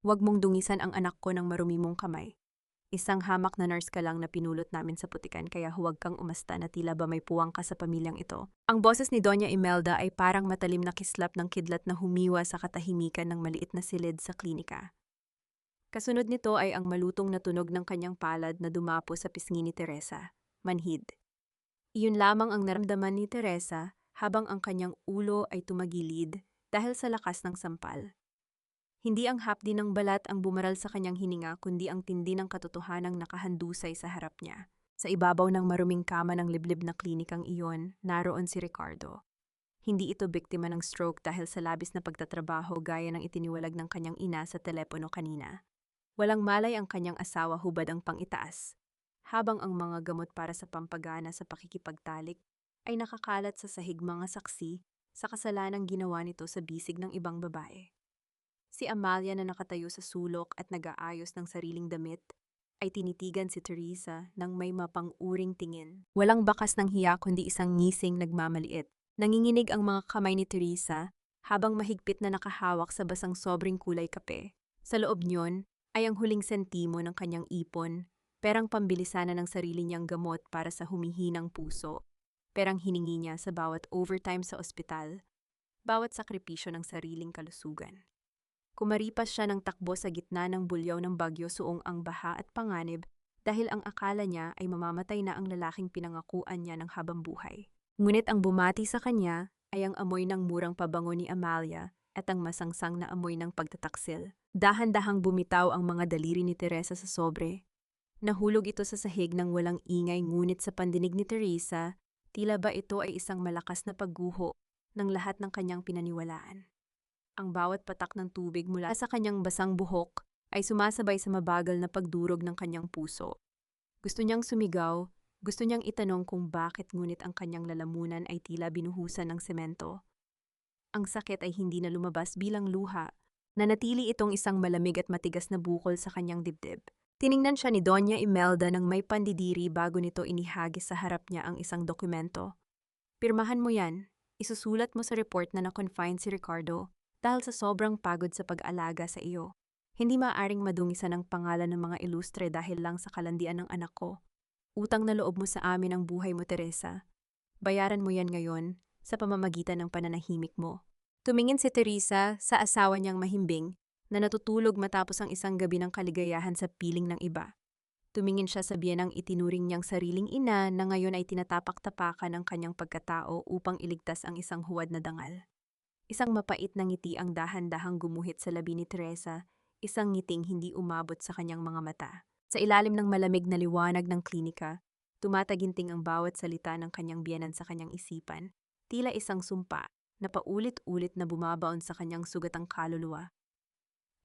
Huwag mong dungisan ang anak ko ng marumi mong kamay. Isang hamak na nurse ka lang na pinulot namin sa putikan kaya huwag kang umasta na tila ba may puwang ka sa pamilyang ito. Ang boses ni Doña Imelda ay parang matalim na kislap ng kidlat na humiwa sa katahimikan ng maliit na silid sa klinika. Kasunod nito ay ang malutong na tunog ng kanyang palad na dumapo sa pisngi ni Teresa. Manhid. Iyon lamang ang naramdaman ni Teresa habang ang kanyang ulo ay tumagilid dahil sa lakas ng sampal. Hindi ang hapdi ng balat ang bumaral sa kanyang hininga kundi ang tindi ng katotohanang nakahandusay sa harap niya. Sa ibabaw ng maruming kama ng liblib na klinikang iyon, naroon si Ricardo. Hindi ito biktima ng stroke dahil sa labis na pagtatrabaho gaya ng itiniwalag ng kanyang ina sa telepono kanina. Walang malay ang kanyang asawa hubad ang pangitaas, habang ang mga gamot para sa pampagana sa pakikipagtalik ay nakakalat sa sahig mga saksi sa kasalanang ginawa nito sa bisig ng ibang babae. Si Amalia na nakatayo sa sulok at nag-aayos ng sariling damit ay tinitigan si Teresa ng may mapang-uring tingin. Walang bakas ng hiya kundi isang ngising nagmamaliit. Nanginginig ang mga kamay ni Teresa habang mahigpit na nakahawak sa basang sobrang kulay kape. Sa loob niyon ay ang huling sentimo ng kanyang ipon, perang pambilisanan ng sarili niyang gamot para sa humihinang puso, perang hiningi niya sa bawat overtime sa ospital, bawat sakripisyo ng sariling kalusugan. Kumaripas siya ng takbo sa gitna ng bulyaw ng bagyo suong ang baha at panganib dahil ang akala niya ay mamamatay na ang lalaking pinangakuan niya ng habang buhay. Ngunit ang bumati sa kanya ay ang amoy ng murang pabango ni Amalia at ang masangsang na amoy ng pagtataksil. Dahan-dahang bumitaw ang mga daliri ni Teresa sa sobre. Nahulog ito sa sahig ng walang ingay ngunit sa pandinig ni Teresa, tila ba ito ay isang malakas na pagguho ng lahat ng kanyang pinaniwalaan. Ang bawat patak ng tubig mula sa kanyang basang buhok ay sumasabay sa mabagal na pagdurog ng kanyang puso. Gusto niyang sumigaw, gusto niyang itanong kung bakit ngunit ang kanyang lalamunan ay tila binuhusan ng semento. Ang sakit ay hindi na lumabas bilang luha, nanatili itong isang malamig at matigas na bukol sa kanyang dibdib. Tiningnan siya ni Doña Imelda ng may pandidiri bago nito inihagis sa harap niya ang isang dokumento. Pirmahan mo yan, isusulat mo sa report na na-confine si Ricardo dahil sa sobrang pagod sa pag-alaga sa iyo. Hindi maaaring madungisan ang pangalan ng mga ilustre dahil lang sa kalandian ng anak ko. Utang na loob mo sa amin ang buhay mo, Teresa. Bayaran mo yan ngayon sa pamamagitan ng pananahimik mo. Tumingin si Teresa sa asawa niyang mahimbing na natutulog matapos ang isang gabi ng kaligayahan sa piling ng iba. Tumingin siya sa biyenang itinuring niyang sariling ina na ngayon ay tinatapak-tapakan ang kanyang pagkatao upang iligtas ang isang huwad na dangal. Isang mapait na ngiti ang dahan-dahang gumuhit sa labi ni Teresa, isang ngiting hindi umabot sa kanyang mga mata. Sa ilalim ng malamig na liwanag ng klinika, tumataginting ang bawat salita ng kanyang biyenan sa kanyang isipan, tila isang sumpa na paulit-ulit na bumabaon sa kanyang sugatang kaluluwa.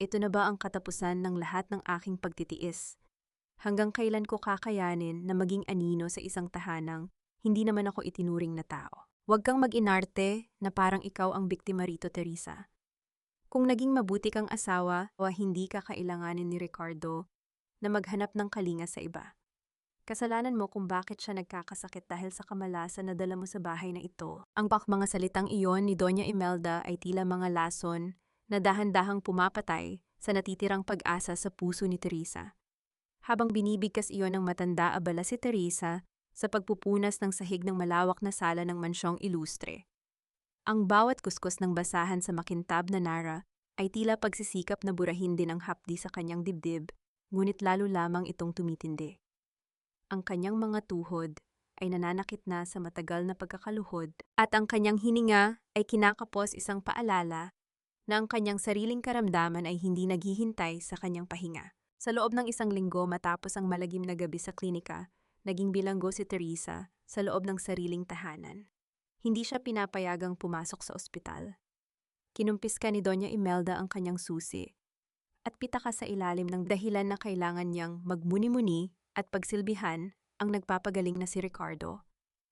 Ito na ba ang katapusan ng lahat ng aking pagtitiis? Hanggang kailan ko kakayanin na maging anino sa isang tahanang hindi naman ako itinuring na tao? Huwag kang mag-inarte na parang ikaw ang biktima rito, Teresa. Kung naging mabuti kang asawa, hindi ka kailanganin ni Ricardo na maghanap ng kalinga sa iba. Kasalanan mo kung bakit siya nagkakasakit dahil sa kamalasan na dala mo sa bahay na ito. Ang mga salitang iyon ni Doña Imelda ay tila mga lason na dahan-dahang pumapatay sa natitirang pag-asa sa puso ni Teresa. Habang binibigkas iyon ng matanda abala si Teresa sa pagpupunas ng sahig ng malawak na sala ng mansyong ilustre. Ang bawat kuskus ng basahan sa makintab na nara ay tila pagsisikap na burahin din ang hapdi sa kanyang dibdib, ngunit lalo lamang itong tumitindi. Ang kanyang mga tuhod ay nananakit na sa matagal na pagkakaluhod at ang kanyang hininga ay kinakapos isang paalala na ang kanyang sariling karamdaman ay hindi naghihintay sa kanyang pahinga. Sa loob ng isang linggo matapos ang malagim na gabi sa klinika, naging bilanggo si Teresa sa loob ng sariling tahanan. Hindi siya pinapayagang pumasok sa ospital. Kinumpiska ni Doña Imelda ang kanyang susi at pitaka sa ilalim ng dahilan na kailangan niyang magmuni-muni at pagsilbihan ang nagpapagaling na si Ricardo.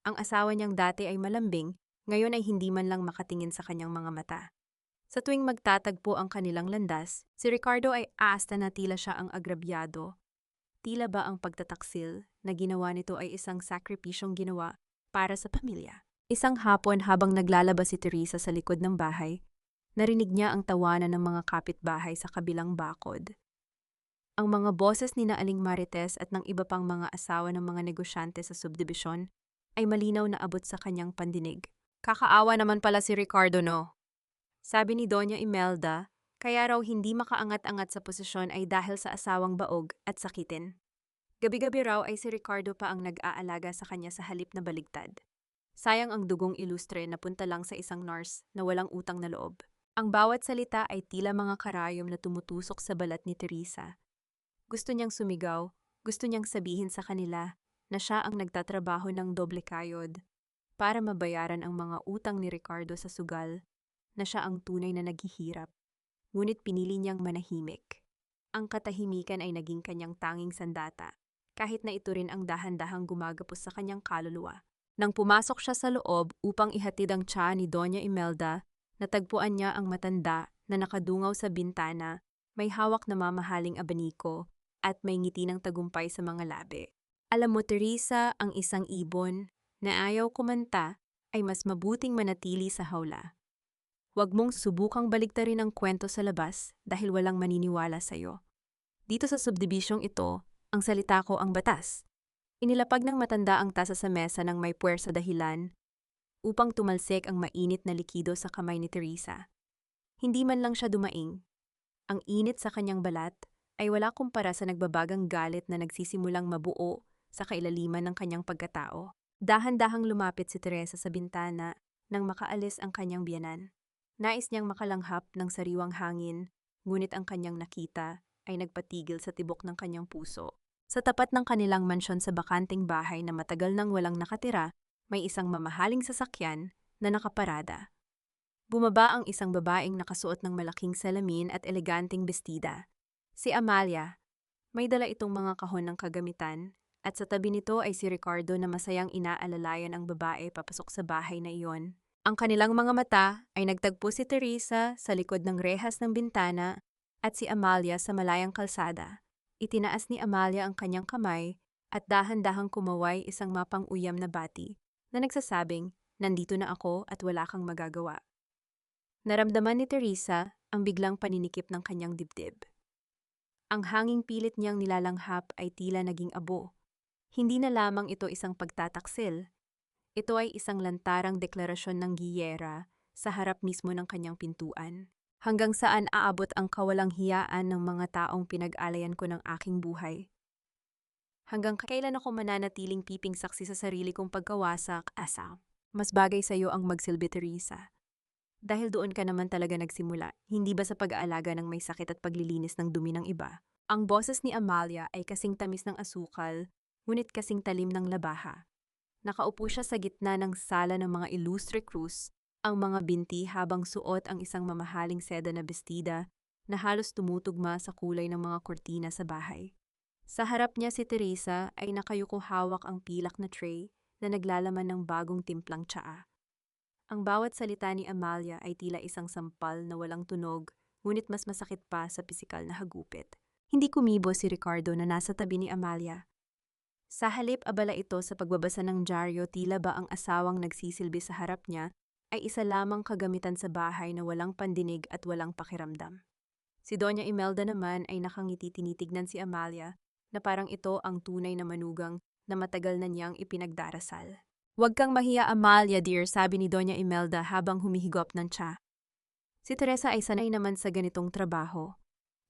Ang asawa niyang dati ay malambing, ngayon ay hindi man lang makatingin sa kanyang mga mata. Sa tuwing magtatagpo ang kanilang landas, si Ricardo ay aasta na tila siya ang agrabyado. Tila ba ang pagtataksil na ginawa nito ay isang sakripisyong ginawa para sa pamilya. Isang hapon habang naglalaba si Teresa sa likod ng bahay, Narinig niya ang tawanan ng mga kapitbahay sa kabilang bakod. Ang mga boses ni na Aling Marites at ng iba pang mga asawa ng mga negosyante sa subdibisyon ay malinaw na abot sa kanyang pandinig. Kakaawa naman pala si Ricardo, no? Sabi ni Doña Imelda, kaya raw hindi makaangat-angat sa posisyon ay dahil sa asawang baog at sakitin. Gabi-gabi raw ay si Ricardo pa ang nag-aalaga sa kanya sa halip na baligtad. Sayang ang dugong ilustre na punta lang sa isang nurse na walang utang na loob. Ang bawat salita ay tila mga karayom na tumutusok sa balat ni Teresa. Gusto niyang sumigaw, gusto niyang sabihin sa kanila na siya ang nagtatrabaho ng doble kayod para mabayaran ang mga utang ni Ricardo sa sugal, na siya ang tunay na naghihirap. Ngunit pinili niyang manahimik. Ang katahimikan ay naging kanyang tanging sandata, kahit na ito rin ang dahan-dahang gumagapos sa kanyang kaluluwa. Nang pumasok siya sa loob upang ihatid ang tsa ni Doña Imelda, natagpuan niya ang matanda na nakadungaw sa bintana, may hawak na mamahaling abaniko at may ngiti ng tagumpay sa mga labi. Alam mo, Teresa, ang isang ibon na ayaw kumanta ay mas mabuting manatili sa hawla. Huwag mong subukang baligtarin ang kwento sa labas dahil walang maniniwala sa'yo. Dito sa subdibisyong ito, ang salita ko ang batas. Inilapag ng matanda ang tasa sa mesa ng may puwersa dahilan upang tumalsik ang mainit na likido sa kamay ni Teresa. Hindi man lang siya dumaing. Ang init sa kanyang balat ay wala kumpara sa nagbabagang galit na nagsisimulang mabuo sa kailaliman ng kanyang pagkatao. Dahan-dahang lumapit si Teresa sa bintana nang makaalis ang kanyang biyanan. Nais niyang makalanghap ng sariwang hangin, ngunit ang kanyang nakita ay nagpatigil sa tibok ng kanyang puso. Sa tapat ng kanilang mansyon sa bakanting bahay na matagal nang walang nakatira, may isang mamahaling sasakyan na nakaparada. Bumaba ang isang babaeng nakasuot ng malaking salamin at eleganteng bestida. Si Amalia. May dala itong mga kahon ng kagamitan, at sa tabi nito ay si Ricardo na masayang inaalalayan ang babae papasok sa bahay na iyon. Ang kanilang mga mata ay nagtagpo si Teresa sa likod ng rehas ng bintana at si Amalia sa malayang kalsada. Itinaas ni Amalia ang kanyang kamay at dahan-dahang kumaway isang mapang-uyam na bati na nagsasabing, nandito na ako at wala kang magagawa. Naramdaman ni Teresa ang biglang paninikip ng kanyang dibdib. Ang hanging pilit niyang nilalanghap ay tila naging abo. Hindi na lamang ito isang pagtataksil. Ito ay isang lantarang deklarasyon ng giyera sa harap mismo ng kanyang pintuan. Hanggang saan aabot ang kawalang hiyaan ng mga taong pinag-alayan ko ng aking buhay? Hanggang kailan ako mananatiling piping saksi sa sarili kong pagkawasak, asa? Mas bagay sa iyo ang magsilbi, Teresa. Dahil doon ka naman talaga nagsimula, hindi ba sa pag-aalaga ng may sakit at paglilinis ng dumi ng iba? Ang boses ni Amalia ay kasing tamis ng asukal, ngunit kasing talim ng labaha. Nakaupo siya sa gitna ng sala ng mga ilustre krus, ang mga binti habang suot ang isang mamahaling seda na bestida na halos tumutugma sa kulay ng mga kortina sa bahay. Sa harap niya si Teresa ay nakayuko hawak ang pilak na tray na naglalaman ng bagong timplang tsaa. Ang bawat salita ni Amalia ay tila isang sampal na walang tunog, ngunit mas masakit pa sa pisikal na hagupit. Hindi kumibo si Ricardo na nasa tabi ni Amalia. Sa halip abala ito sa pagbabasa ng dyaryo, tila ba ang asawang nagsisilbi sa harap niya ay isa lamang kagamitan sa bahay na walang pandinig at walang pakiramdam. Si Doña Imelda naman ay nakangiti, tinitignan si Amalia na parang ito ang tunay na manugang na matagal na niyang ipinagdarasal. Huwag kang mahiya, Amalia dear, sabi ni Doña Imelda habang humihigop ng tsa. Si Teresa ay sanay naman sa ganitong trabaho.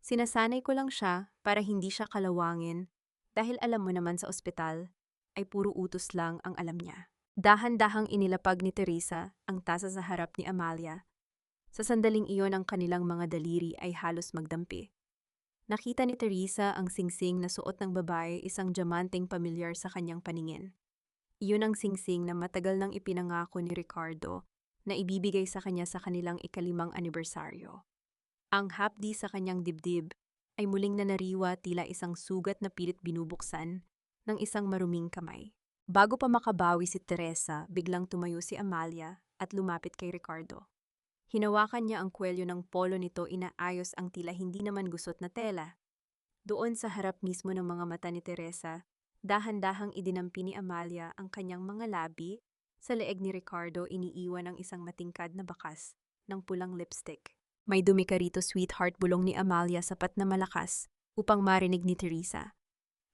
Sinasanay ko lang siya para hindi siya kalawangin dahil alam mo naman sa ospital ay puro utos lang ang alam niya. Dahan-dahang inilapag ni Teresa ang tasa sa harap ni Amalia. Sa sandaling iyon ang kanilang mga daliri ay halos magdampi. Nakita ni Teresa ang singsing na suot ng babae, isang diamanteng pamilyar sa kanyang paningin. Iyon ang singsing na matagal nang ipinangako ni Ricardo na ibibigay sa kanya sa kanilang ika-5 anibersaryo. Ang hapdi sa kanyang dibdib ay muling nanariwa, tila isang sugat na pilit binubuksan ng isang maruming kamay. Bago pa makabawi si Teresa, biglang tumayo si Amalia at lumapit kay Ricardo. Hinawakan niya ang kwelyo ng polo nito, inaayos ang tila hindi naman gusot na tela. Doon sa harap mismo ng mga mata ni Teresa, dahan-dahang idinampi ni Amalia ang kanyang mga labi. Sa leeg ni Ricardo iniiwan ang isang matingkad na bakas ng pulang lipstick. May dumi ka rito, sweetheart, bulong ni Amalia sapat na malakas upang marinig ni Teresa.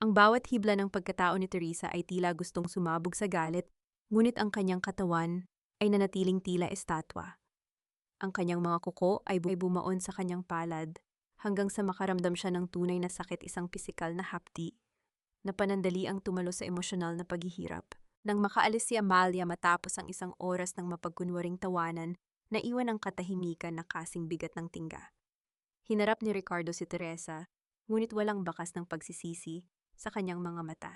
Ang bawat hibla ng pagkatao ni Teresa ay tila gustong sumabog sa galit, ngunit ang kanyang katawan ay nanatiling tila estatwa. Ang kanyang mga kuko ay bumaon sa kanyang palad hanggang sa makaramdam siya ng tunay na sakit, isang pisikal na hapdi na panandali ang tumalo sa emosyonal na paghihirap. Nang makaalis si Amalia matapos ang isang oras ng mapagkunwaring tawanan, naiwan ang katahimikan na kasing bigat ng tingga. Hinarap ni Ricardo si Teresa, ngunit walang bakas ng pagsisisi sa kanyang mga mata.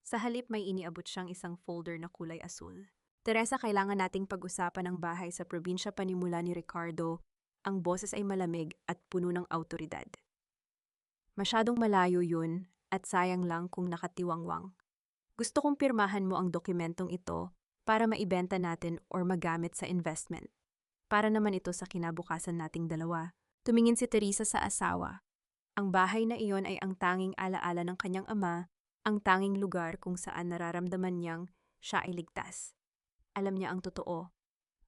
Sa halip may iniabot siyang isang folder na kulay asul. Teresa, kailangan nating pag-usapan ang bahay sa probinsya, panimula ni Ricardo. Ang boses ay malamig at puno ng awtoridad. Masyadong malayo yun at sayang lang kung nakatiwangwang. Gusto kong pirmahan mo ang dokumentong ito para maibenta natin or magamit sa investment. Para naman ito sa kinabukasan nating dalawa. Tumingin si Teresa sa asawa. Ang bahay na iyon ay ang tanging alaala ng kanyang ama, ang tanging lugar kung saan nararamdaman niyang siya ay ligtas. Alam niya ang totoo.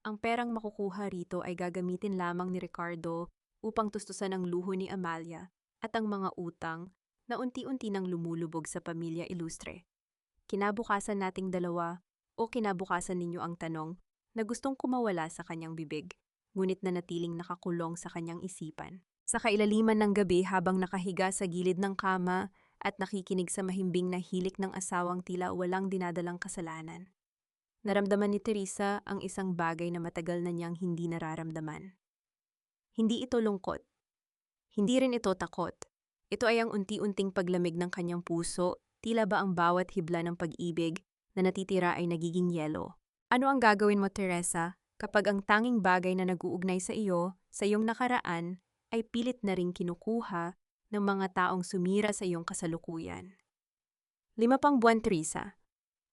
Ang perang makukuha rito ay gagamitin lamang ni Ricardo upang tustusan ang luho ni Amalia at ang mga utang na unti-unti nang lumulubog sa pamilya Ilustre. Kinabukasan nating dalawa o kinabukasan ninyo, ang tanong na gustong kumawala sa kanyang bibig, ngunit nanatiling nakakulong sa kanyang isipan. Sa kailaliman ng gabi, habang nakahiga sa gilid ng kama at nakikinig sa mahimbing na hilik ng asawang tila walang dinadalang kasalanan, naramdaman ni Teresa ang isang bagay na matagal na niyang hindi nararamdaman. Hindi ito lungkot. Hindi rin ito takot. Ito ay ang unti-unting paglamig ng kanyang puso, tila ba ang bawat hibla ng pag-ibig na natitira ay nagiging yelo. Ano ang gagawin mo, Teresa, kapag ang tanging bagay na nag-uugnay sa iyo, sa iyong nakaraan, ay pilit na ring kinukuha ng mga taong sumira sa iyong kasalukuyan? 5 pang buwan, Teresa.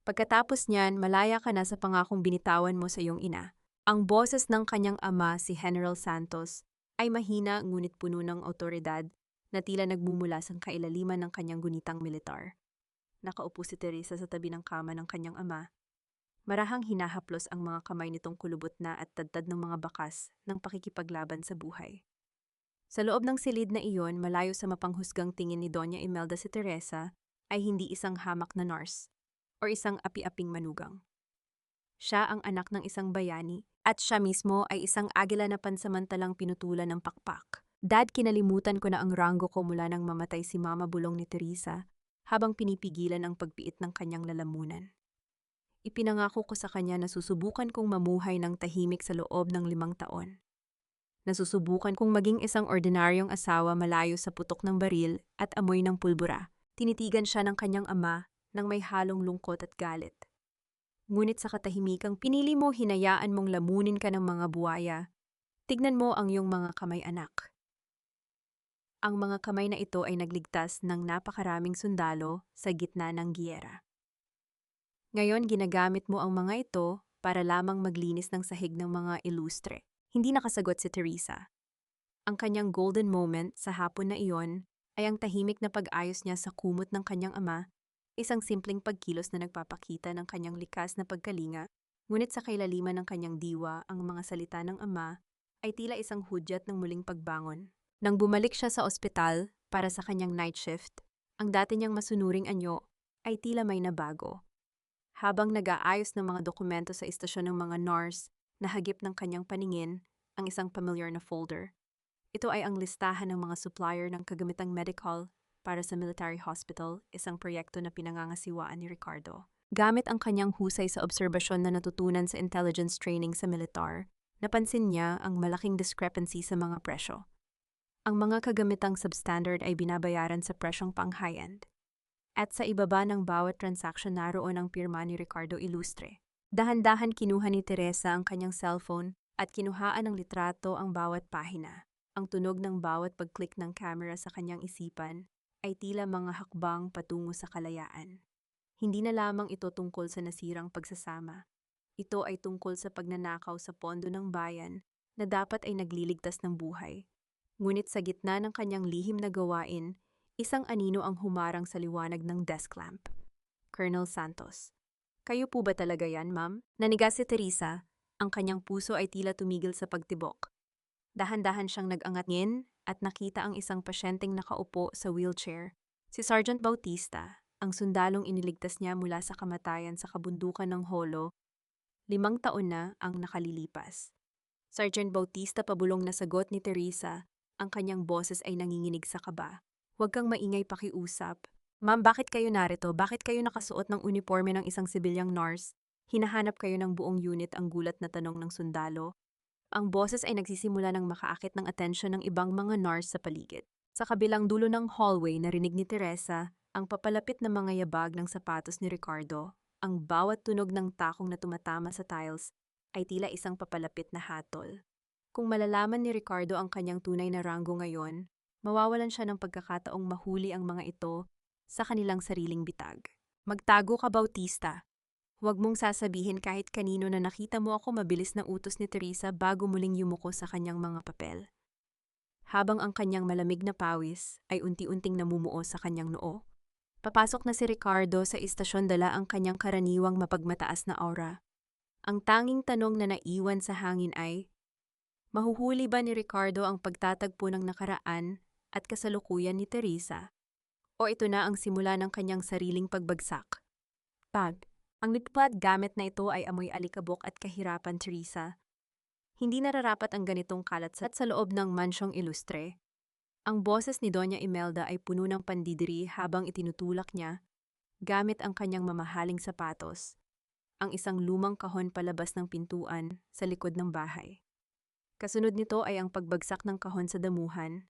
Pagkatapos niyan, malaya ka na sa pangakong binitawan mo sa iyong ina. Ang boses ng kanyang ama, si General Santos, ay mahina ngunit puno ng awtoridad na tila nagmumula sa kailaliman ng kanyang gunitang militar. Nakaupo si Teresa sa tabi ng kama ng kanyang ama. Marahang hinahaplos ang mga kamay nitong kulubot na at tadtad ng mga bakas ng pakikipaglaban sa buhay. Sa loob ng silid na iyon, malayo sa mapanghusgang tingin ni Doña Imelda, si Teresa ay hindi isang hamak na nurse o isang api-aping manugang. Siya ang anak ng isang bayani at siya mismo ay isang agila na pansamantalang pinutulan ng pakpak. Dad, kinalimutan ko na ang ranggo ko mula nang mamatay si Mama, bulong ni Teresa habang pinipigilan ang pagpiit ng kanyang lalamunan. Ipinangako ko sa kanya na susubukan kong mamuhay ng tahimik sa loob ng 5 taon. Nasusubukan kong maging isang ordinaryong asawa malayo sa putok ng baril at amoy ng pulbura. Tinitigan siya ng kanyang ama nang may halong lungkot at galit. Ngunit sa katahimikang pinili mo, hinayaan mong lamunin ka ng mga buwaya. Tignan mo ang iyong mga kamay, anak. Ang mga kamay na ito ay nagligtas ng napakaraming sundalo sa gitna ng giyera. Ngayon, ginagamit mo ang mga ito para lamang maglinis ng sahig ng mga Ilustre. Hindi nakasagot si Teresa. Ang kanyang golden moment sa hapon na iyon ay ang tahimik na pag-ayos niya sa kumot ng kanyang ama, isang simpleng pagkilos na nagpapakita ng kanyang likas na pagkalinga, ngunit sa kailaliman ng kanyang diwa, ang mga salita ng ama ay tila isang hudyat ng muling pagbangon. Nang bumalik siya sa ospital para sa kanyang night shift, ang dati niyang masunuring anyo ay tila may nabago. Habang nag-aayos ng mga dokumento sa istasyon ng mga nurse, nahagip ng kanyang paningin ang isang familiar na folder. Ito ay ang listahan ng mga supplier ng kagamitang medical para sa military hospital, isang proyekto na pinangangasiwaan ni Ricardo. Gamit ang kanyang husay sa obserbasyon na natutunan sa intelligence training sa militar, napansin niya ang malaking discrepancy sa mga presyo. Ang mga kagamitang substandard ay binabayaran sa presyong pang-high-end. At sa ibaba ng bawat transaction naroon ang pirma ni Ricardo Ilustre. Dahan-dahan kinuha ni Teresa ang kanyang cellphone at kinuhaan ng litrato ang bawat pahina. Ang tunog ng bawat pag-click ng camera sa kanyang isipan ay tila mga hakbang patungo sa kalayaan. Hindi na lamang ito tungkol sa nasirang pagsasama. Ito ay tungkol sa pagnanakaw sa pondo ng bayan na dapat ay nagliligtas ng buhay. Ngunit sa gitna ng kanyang lihim na gawain, isang anino ang humarang sa liwanag ng desk lamp. Colonel Santos. Kayo po ba talaga yan, ma'am? Nanigas si Teresa Ang kanyang puso ay tila tumigil sa pagtibok. Dahan-dahan siyang nag-angat ngin at nakita ang isang pasyenteng nakaupo sa wheelchair. Si Sergeant Bautista, ang sundalong iniligtas niya mula sa kamatayan sa kabundukan ng Holo, 5 taon na ang nakalilipas. Sergeant Bautista, pabulong na sagot ni Teresa, ang kanyang boses ay nanginginig sa kaba. Huwag kang maingay, pakiusap. Ma'am, bakit kayo narito? Bakit kayo nakasuot ng uniforme ng isang sibilyang nurse? Hinahanap kayo ng buong unit, ang gulat na tanong ng sundalo. Ang boses ay nagsisimula ng makaakit ng atensyon ng ibang mga nurse sa paligid. Sa kabilang dulo ng hallway, narinig ni Teresa ang papalapit na mga yabag ng sapatos ni Ricardo. Ang bawat tunog ng takong na tumatama sa tiles ay tila isang papalapit na hatol. Kung malalaman ni Ricardo ang kanyang tunay na ranggo ngayon, mawawalan siya ng pagkakataong mahuli ang mga ito sa kanilang sariling bitag. Magtago ka, Bautista. Huwag mong sasabihin kahit kanino na nakita mo ako, mabilis na utos ni Teresa bago muling yumuko sa kanyang mga papel. Habang ang kanyang malamig na pawis ay unti-unting namumuo sa kanyang noo, papasok na si Ricardo sa istasyon, dala ang kanyang karaniwang mapagmataas na aura. Ang tanging tanong na naiwan sa hangin ay, mahuhuli ba ni Ricardo ang pagtatagpo ng nakaraan at kasalukuyan ni Teresa? O ito na ang simula ng kanyang sariling pagbagsak? Ang lipad gamit na ito ay amoy alikabok at kahirapan, Teresa. Hindi nararapat ang ganitong kalat sa loob ng mansyong ilustre. Ang boses ni Doña Imelda ay puno ng pandidiri habang itinutulak niya, gamit ang kanyang mamahaling sapatos, ang isang lumang kahon palabas ng pintuan sa likod ng bahay. Kasunod nito ay ang pagbagsak ng kahon sa damuhan,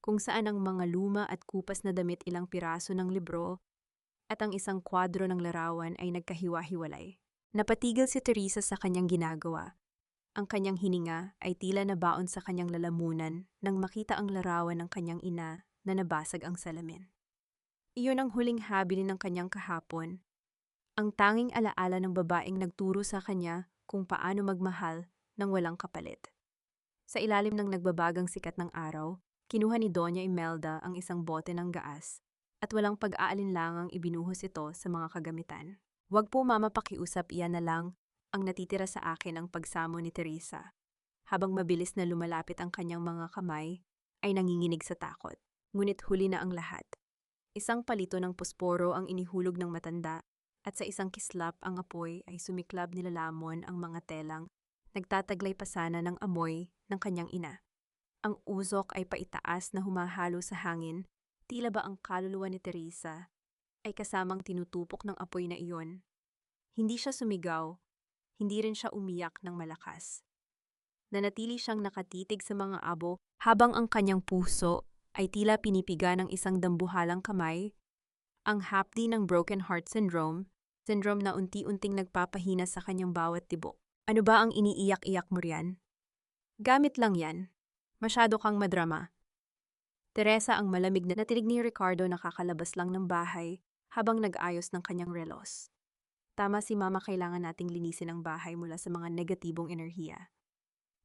kung saan ang mga luma at kupas na damit, ilang piraso ng libro, at ang isang kwadro ng larawan ay nagkahiwa-hiwalay. Napatigil si Teresa sa kanyang ginagawa. Ang kanyang hininga ay tila nabaon sa kanyang lalamunan nang makita ang larawan ng kanyang ina na nabasag ang salamin. Iyon ang huling habilin ng kanyang kahapon. Ang tanging alaala ng babaeng nagturo sa kanya kung paano magmahal ng walang kapalit. Sa ilalim ng nagbabagang sikat ng araw, kinuha ni Doña Imelda ang isang bote ng gaas at walang pag-aalinlangang ibinuhos ito sa mga kagamitan. Huwag po, mama, pakiusap, iyan na lang ang natitira sa akin, ang pagsamo ni Teresa. Habang mabilis na lumalapit ang kanyang mga kamay, ay nanginginig sa takot. Ngunit huli na ang lahat. Isang palito ng pusporo ang inihulog ng matanda at sa isang kislap ang apoy ay sumiklab, nilalamon ang mga telang nagtataglay pa sana ng amoy ng kanyang ina. Ang usok ay paitaas na humahalo sa hangin. Tila ba ang kaluluwa ni Teresa ay kasamang tinutupok ng apoy na iyon? Hindi siya sumigaw, hindi rin siya umiyak ng malakas. Nanatili siyang nakatitig sa mga abo habang ang kanyang puso ay tila pinipiga ng isang dambuhalang kamay, ang hapdi ng broken heart syndrome na unti-unting nagpapahina sa kanyang bawat tibok. Ano ba ang iniiyak-iyak mo riyan? Gamit lang yan. Masyado kang madrama. Teresa, ang malamig na natinig ni Ricardo, nakakalabas lang ng bahay habang nag-ayos ng kanyang relos. Tama si mama, kailangan nating linisin ang bahay mula sa mga negatibong enerhiya.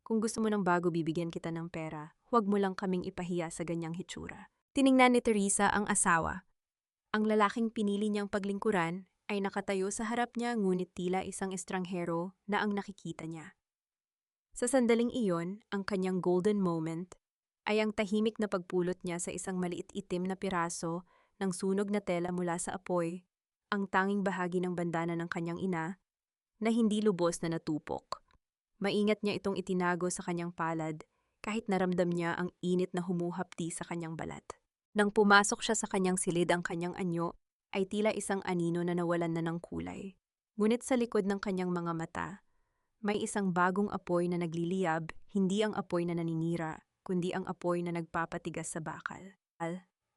Kung gusto mo ng bago, bibigyan kita ng pera. Huwag mo lang kaming ipahiya sa ganyang hitsura. Tiningnan ni Teresa ang asawa. Ang lalaking pinili niyang paglingkuran ay nakatayo sa harap niya, ngunit tila isang estranghero na ang nakikita niya. Sa sandaling iyon, ang kanyang golden moment ay ang tahimik na pagpulot niya sa isang maliit itim na piraso ng sunog na tela mula sa apoy, ang tanging bahagi ng bandana ng kanyang ina na hindi lubos na natupok. Maingat niya itong itinago sa kanyang palad kahit naramdam niya ang init na humuhapdi sa kanyang balat. Nang pumasok siya sa kanyang silid, ang kanyang anyo ay tila isang anino na nawalan na ng kulay. Ngunit sa likod ng kanyang mga mata, may isang bagong apoy na nagliliyab, hindi ang apoy na naninira, kundi ang apoy na nagpapatigas sa bakal.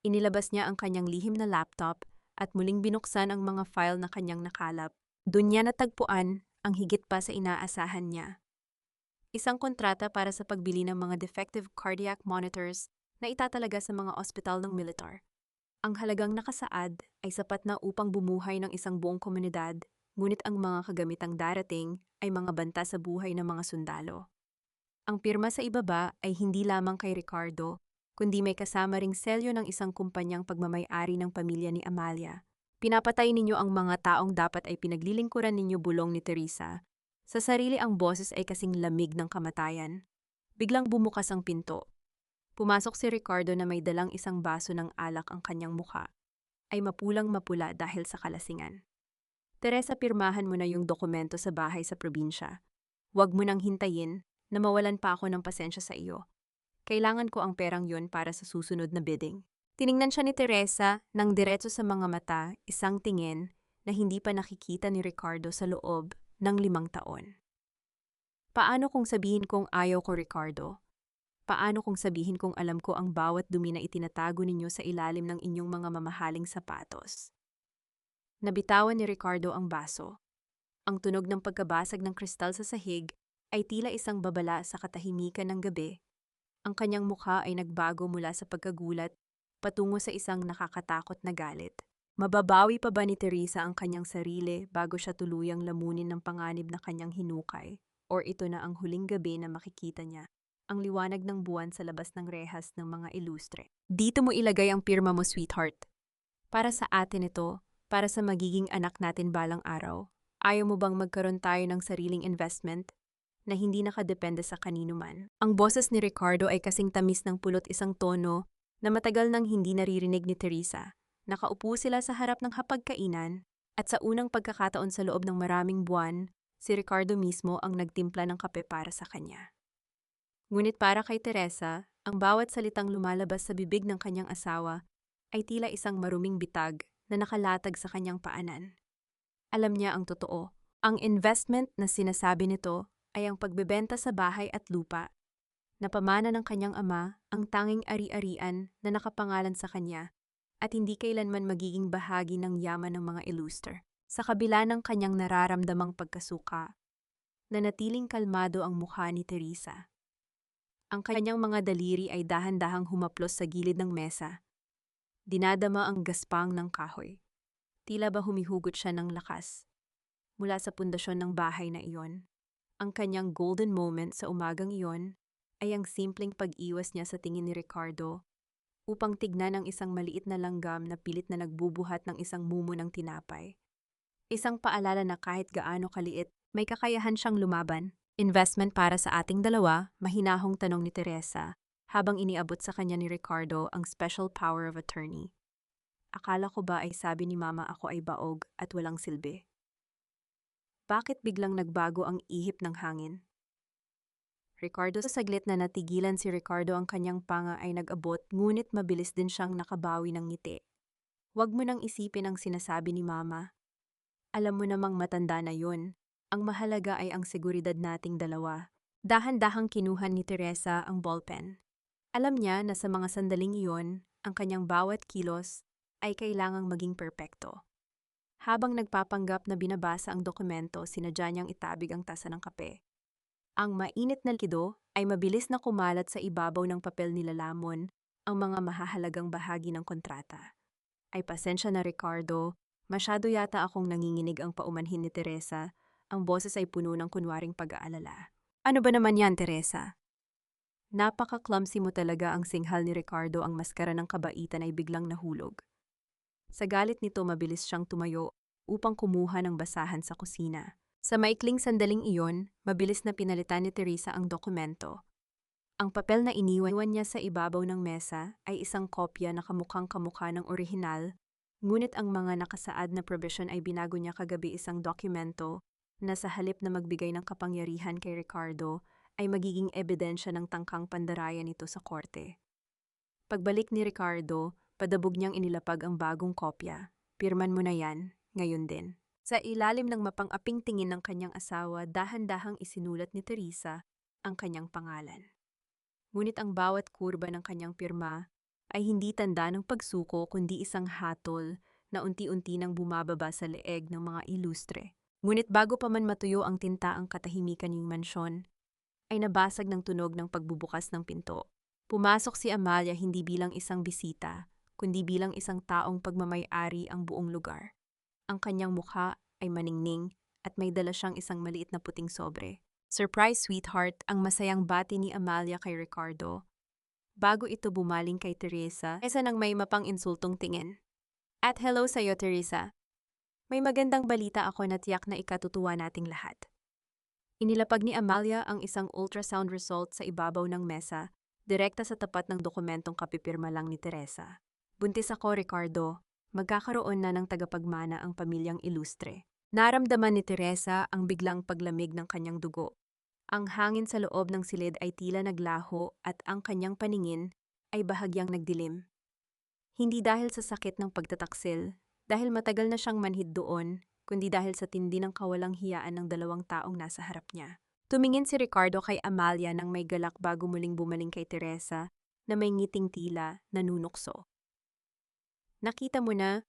Inilabas niya ang kanyang lihim na laptop at muling binuksan ang mga file na kanyang nakalap. Doon niya natagpuan ang higit pa sa inaasahan niya. Isang kontrata para sa pagbili ng mga defective cardiac monitors na itatalaga sa mga ospital ng militar. Ang halagang nakasaad ay sapat na upang bumuhay ng isang buong komunidad, ngunit ang mga kagamitang darating ay mga banta sa buhay ng mga sundalo. Ang pirma sa ibaba ay hindi lamang kay Ricardo, kundi may kasama ring selyo ng isang kumpanyang pagmamay-ari ng pamilya ni Amalia. Pinapatay ninyo ang mga taong dapat ay pinaglilingkuran ninyo, bulong ni Teresa. Sa sarili ang boses ay kasing lamig ng kamatayan. Biglang bumukas ang pinto. Pumasok si Ricardo na may dalang isang baso ng alak. Ang kanyang mukha ay mapulang-mapula dahil sa kalasingan. Teresa, pirmahan mo na yung dokumento sa bahay sa probinsya. Huwag mo nang hintayin na mawalan pa ako ng pasensya sa iyo. Kailangan ko ang perang yun para sa susunod na bidding. Tiningnan siya ni Teresa nang diretso sa mga mata, isang tingin na hindi pa nakikita ni Ricardo sa loob ng 5 taon. Paano kung sabihin kong ayaw ko, Ricardo? Paano kung sabihin kong alam ko ang bawat dumi na itinatago ninyo sa ilalim ng inyong mga mamahaling sapatos? Nabitawan ni Ricardo ang baso. Ang tunog ng pagkabasag ng kristal sa sahig ay tila isang babala sa katahimikan ng gabi. Ang kanyang mukha ay nagbago mula sa pagkagulat patungo sa isang nakakatakot na galit. Mababawi pa ba ni Teresa ang kanyang sarili bago siya tuluyang lamunin ng panganib na kanyang hinukay? Or ito na ang huling gabi na makikita niya ang liwanag ng buwan sa labas ng rehas ng mga ilustre? Dito mo ilagay ang pirma mo, sweetheart. Para sa atin ito, para sa magiging anak natin balang araw. Ayaw mo bang magkaroon tayo ng sariling investment na hindi nakadepende sa kanino man? Ang boses ni Ricardo ay kasing tamis ng pulot, isang tono na matagal nang hindi naririnig ni Teresa. Nakaupo sila sa harap ng hapagkainan at sa unang pagkakataon sa loob ng maraming buwan, si Ricardo mismo ang nagtimpla ng kape para sa kanya. Ngunit para kay Teresa, ang bawat salitang lumalabas sa bibig ng kanyang asawa ay tila isang maruming bitag na nakalatag sa kanyang paanan. Alam niya ang totoo. Ang investment na sinasabi nito ay ang pagbebenta sa bahay at lupa na pamana ng kanyang ama, ang tanging ari-arian na nakapangalan sa kanya at hindi kailanman magiging bahagi ng yaman ng mga iluster. Sa kabila ng kanyang nararamdamang pagkasuka, nanatiling kalmado ang mukha ni Teresa. Ang kanyang mga daliri ay dahan-dahang humaplos sa gilid ng mesa. Dinadama ang gaspang ng kahoy. Tila ba humihugot siya ng lakas. Mula sa pundasyon ng bahay na iyon, ang kanyang golden moment sa umagang iyon ay ang simpleng pag-iwas niya sa tingin ni Ricardo upang tignan ang isang maliit na langgam na pilit na nagbubuhat ng isang mumo ng tinapay. Isang paalala na kahit gaano kaliit, may kakayahan siyang lumaban. Investment para sa ating dalawa, mahinahong tanong ni Teresa habang iniabot sa kanya ni Ricardo ang special power of attorney. Akala ko ba ay sabi ni Mama ako ay baog at walang silbi? Bakit biglang nagbago ang ihip ng hangin? Ricardo, sa saglit na natigilan si Ricardo, ang kanyang panga ay nag-abot, ngunit mabilis din siyang nakabawi ng ngiti. Huwag mo nang isipin ang sinasabi ni Mama. Alam mo namang matanda na yun. Ang mahalaga ay ang seguridad nating dalawa. Dahan-dahang kinuha ni Teresa ang ballpen. Alam niya na sa mga sandaling iyon, ang kanyang bawat kilos ay kailangang maging perpekto. Habang nagpapanggap na binabasa ang dokumento, sinadya niyang itabig ang tasa ng kape. Ang mainit na likido ay mabilis na kumalat sa ibabaw ng papel, nilalamon ang mga mahahalagang bahagi ng kontrata. Ay pasensya na, Ricardo, masyado yata akong nanginginig, ang paumanhin ni Teresa. Ang boses ay puno ng kunwaring pag-aalala. Ano ba naman yan, Teresa? Napaka-clumsy mo talaga, ang singhal ni Ricardo. Ang maskara ng kabaitan ay biglang nahulog. Sa galit nito, mabilis siyang tumayo upang kumuha ng basahan sa kusina. Sa maikling sandaling iyon, mabilis na pinalitan ni Teresa ang dokumento. Ang papel na iniwan niya sa ibabaw ng mesa ay isang kopya na kamukhang kamukha ng orihinal, ngunit ang mga nakasaad na provision ay binago niya kagabi, isang dokumento na sa halip na magbigay ng kapangyarihan kay Ricardo ay magiging ebidensya ng tangkang pandarayan nito sa korte. Pagbalik ni Ricardo, padabog niyang inilapag ang bagong kopya. Pirman mo na yan, ngayon din. Sa ilalim ng mapang-aping tingin ng kanyang asawa, dahan-dahang isinulat ni Teresa ang kanyang pangalan. Ngunit ang bawat kurba ng kanyang pirma ay hindi tanda ng pagsuko, kundi isang hatol na unti-unti nang bumababa sa leeg ng mga ilustre. Ngunit bago pa man matuyo ang tinta ang katahimikan ng mansyon, ay nabasag ng tunog ng pagbubukas ng pinto. Pumasok si Amalia, hindi bilang isang bisita, kundi bilang isang taong pagmamay-ari ang buong lugar. Ang kanyang mukha ay maningning at may dala siyang isang maliit na puting sobre. Surprise, sweetheart, ang masayang bati ni Amalia kay Ricardo. Bago ito bumaling kay Teresa, kaysa nang may mapang-insultong tingin. At hello sa'yo, Teresa. May magandang balita ako na tiyak na ikatutuwa nating lahat. Inilapag ni Amalia ang isang ultrasound result sa ibabaw ng mesa, direkta sa tapat ng dokumentong kapipirma lang ni Teresa. Buntis ako, Ricardo. Magkakaroon na ng tagapagmana ang pamilyang ilustre. Naramdaman ni Teresa ang biglang paglamig ng kanyang dugo. Ang hangin sa loob ng silid ay tila naglaho at ang kanyang paningin ay bahagyang nagdilim. Hindi dahil sa sakit ng pagtataksil, dahil matagal na siyang manhid doon, kundi dahil sa tindi ng kawalang hiyaan ng dalawang taong nasa harap niya. Tumingin si Ricardo kay Amalia nang may galak bago muling bumaling kay Teresa na may ngiting tila nanunukso. Nakita mo na,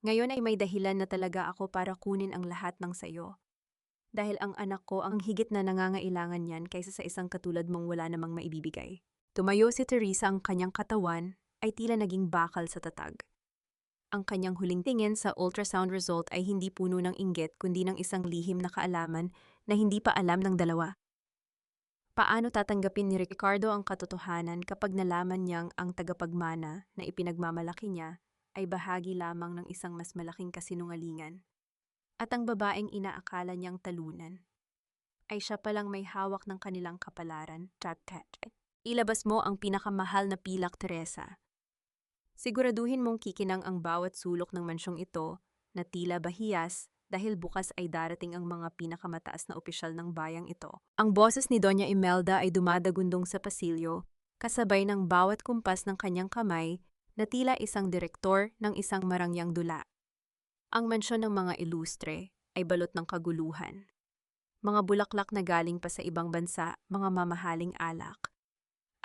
ngayon ay may dahilan na talaga ako para kunin ang lahat ng sayo. Dahil ang anak ko ang higit na nangangailangan niyan kaysa sa isang katulad mong wala namang maibibigay. Tumayo si Teresa, ang kanyang katawan ay tila naging bakal sa tatag. Ang kanyang huling tingin sa ultrasound result ay hindi puno ng inggit kundi ng isang lihim na kaalaman na hindi pa alam ng dalawa. Paano tatanggapin ni Ricardo ang katotohanan kapag nalaman niyang ang tagapagmana na ipinagmamalaki niya ay bahagi lamang ng isang mas malaking kasinungalingan? At ang babaeng inaakala niyang talunan ay siya palang may hawak ng kanilang kapalaran. Ilabas mo ang pinakamahal na pilak, Teresa. Siguraduhin mong kikinang ang bawat sulok ng mansyong ito na tila bahiyas dahil bukas ay darating ang mga pinakamataas na opisyal ng bayang ito. Ang boses ni Doña Imelda ay dumadagundong sa pasilyo, kasabay ng bawat kumpas ng kanyang kamay na tila isang direktor ng isang marangyang dula. Ang mansyon ng mga ilustre ay balot ng kaguluhan. Mga bulaklak na galing pa sa ibang bansa, mga mamahaling alak,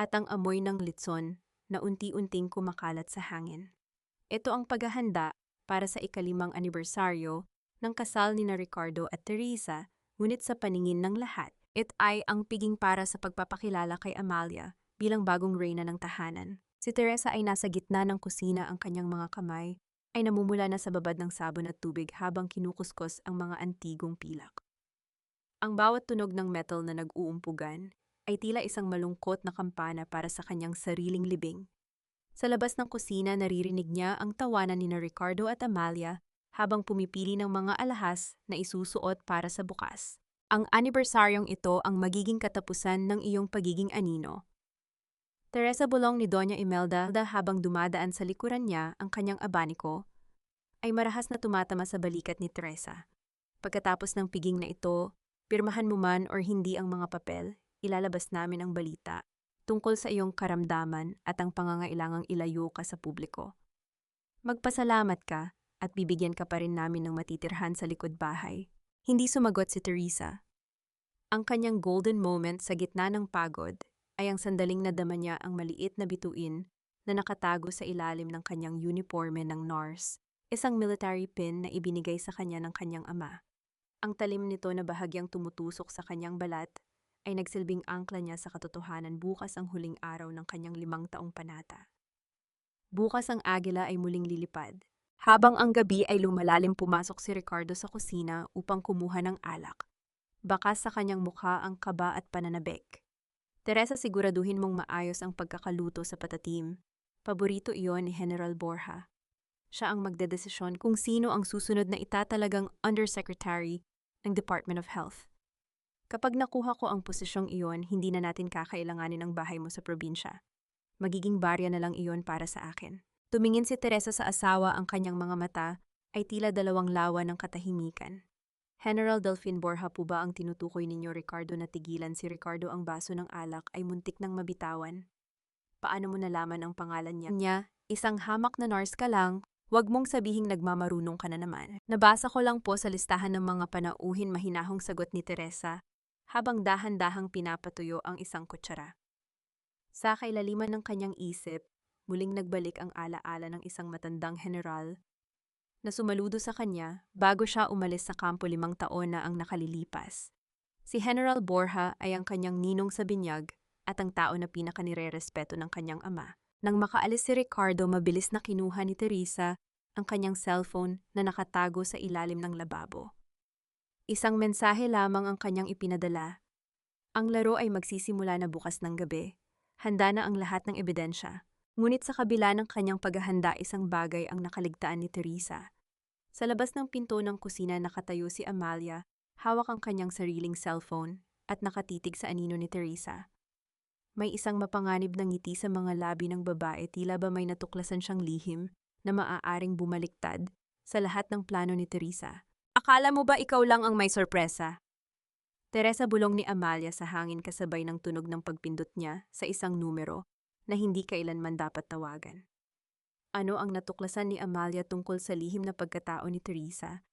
at ang amoy ng litson na unti-unting kumakalat sa hangin. Ito ang paghahanda para sa ika-5 anibersaryo ng kasal ni Ricardo at Teresa, ngunit sa paningin ng lahat, ito ay ang piging para sa pagpapakilala kay Amalia bilang bagong reyna ng tahanan. Si Teresa ay nasa gitna ng kusina, ang kanyang mga kamay ay namumula na sa babad ng sabon at tubig habang kinukuskos ang mga antigong pilak. Ang bawat tunog ng metal na nag-uumpugan ay tila isang malungkot na kampana para sa kanyang sariling libing. Sa labas ng kusina, naririnig niya ang tawanan ni Ricardo at Amalia habang pumipili ng mga alahas na isusuot para sa bukas. Ang anibersaryong ito ang magiging katapusan ng iyong pagiging anino. Teresa, bulong ni Doña Imelda habang dumadaan sa likuran niya ang kanyang abaniko, ay marahas na tumatama sa balikat ni Teresa. Pagkatapos ng piging na ito, pirmahan mo man or hindi ang mga papel, ilalabas namin ang balita tungkol sa iyong karamdaman at ang pangangailangang ilayo ka sa publiko. Magpasalamat ka at bibigyan ka pa rin namin ng matitirhan sa likod bahay. Hindi sumagot si Teresa. Ang kanyang golden moment sa gitna ng pagod ay ang sandaling nadama niya ang maliit na bituin na nakatago sa ilalim ng kanyang uniforme ng nurse, isang military pin na ibinigay sa kanya ng kanyang ama. Ang talim nito na bahagyang tumutusok sa kanyang balat ay nagsilbing angkla niya sa katotohanan. Bukas ang huling araw ng kanyang 5 taong panata. Bukas ang agila ay muling lilipad. Habang ang gabi ay lumalalim, pumasok si Ricardo sa kusina upang kumuha ng alak. Bakas sa kanyang mukha ang kaba at pananabik. Teresa, siguraduhin mong maayos ang pagkakaluto sa patatim. Paborito iyon ni General Borja. Siya ang magdedesisyon kung sino ang susunod na itatalagang Undersecretary ng Department of Health. Kapag nakuha ko ang posisyong iyon, hindi na natin kakailanganin ang bahay mo sa probinsya. Magiging barya na lang iyon para sa akin. Tumingin si Teresa sa asawa, ang kanyang mga mata ay tila dalawang lawa ng katahimikan. General Delfin Borja po ba ang tinutukoy ninyo, Ricardo? Natigilan si Ricardo, ang baso ng alak ay muntik nang mabitawan. Paano mo nalaman ang pangalan niya? Isang hamak na nurse ka lang. Huwag mong sabihing nagmamarunong ka na naman. Nabasa ko lang po sa listahan ng mga panauhin, mahinahong sagot ni Teresa, habang dahan-dahang pinapatuyo ang isang kutsara. Sa kailaliman ng kanyang isip, muling nagbalik ang alaala ng isang matandang general na sumaludo sa kanya bago siya umalis sa kampo 5 taon na ang nakalilipas. Si General Borja ay ang kanyang ninong sa binyag at ang tao na pinakanire-respeto ng kanyang ama. Nang makaalis si Ricardo, mabilis na kinuha ni Teresa ang kanyang cellphone na nakatago sa ilalim ng lababo. Isang mensahe lamang ang kanyang ipinadala. Ang laro ay magsisimula na bukas ng gabi. Handa na ang lahat ng ebidensya. Ngunit sa kabila ng kanyang paghahanda, isang bagay ang nakaligtaan ni Teresa. Sa labas ng pinto ng kusina, nakatayo si Amalia Hawak ang kanyang sariling cellphone at nakatitig sa anino ni Teresa. May isang mapanganib na ngiti sa mga labi ng babae, tila ba may natuklasan siyang lihim na maaaring bumaliktad sa lahat ng plano ni Teresa. Akala mo ba ikaw lang ang may sorpresa? Teresa, bulong ni Amalia sa hangin kasabay ng tunog ng pagpindot niya sa isang numero na hindi kailanman dapat tawagan. Ano ang natuklasan ni Amalia tungkol sa lihim na pagkatao ni Teresa?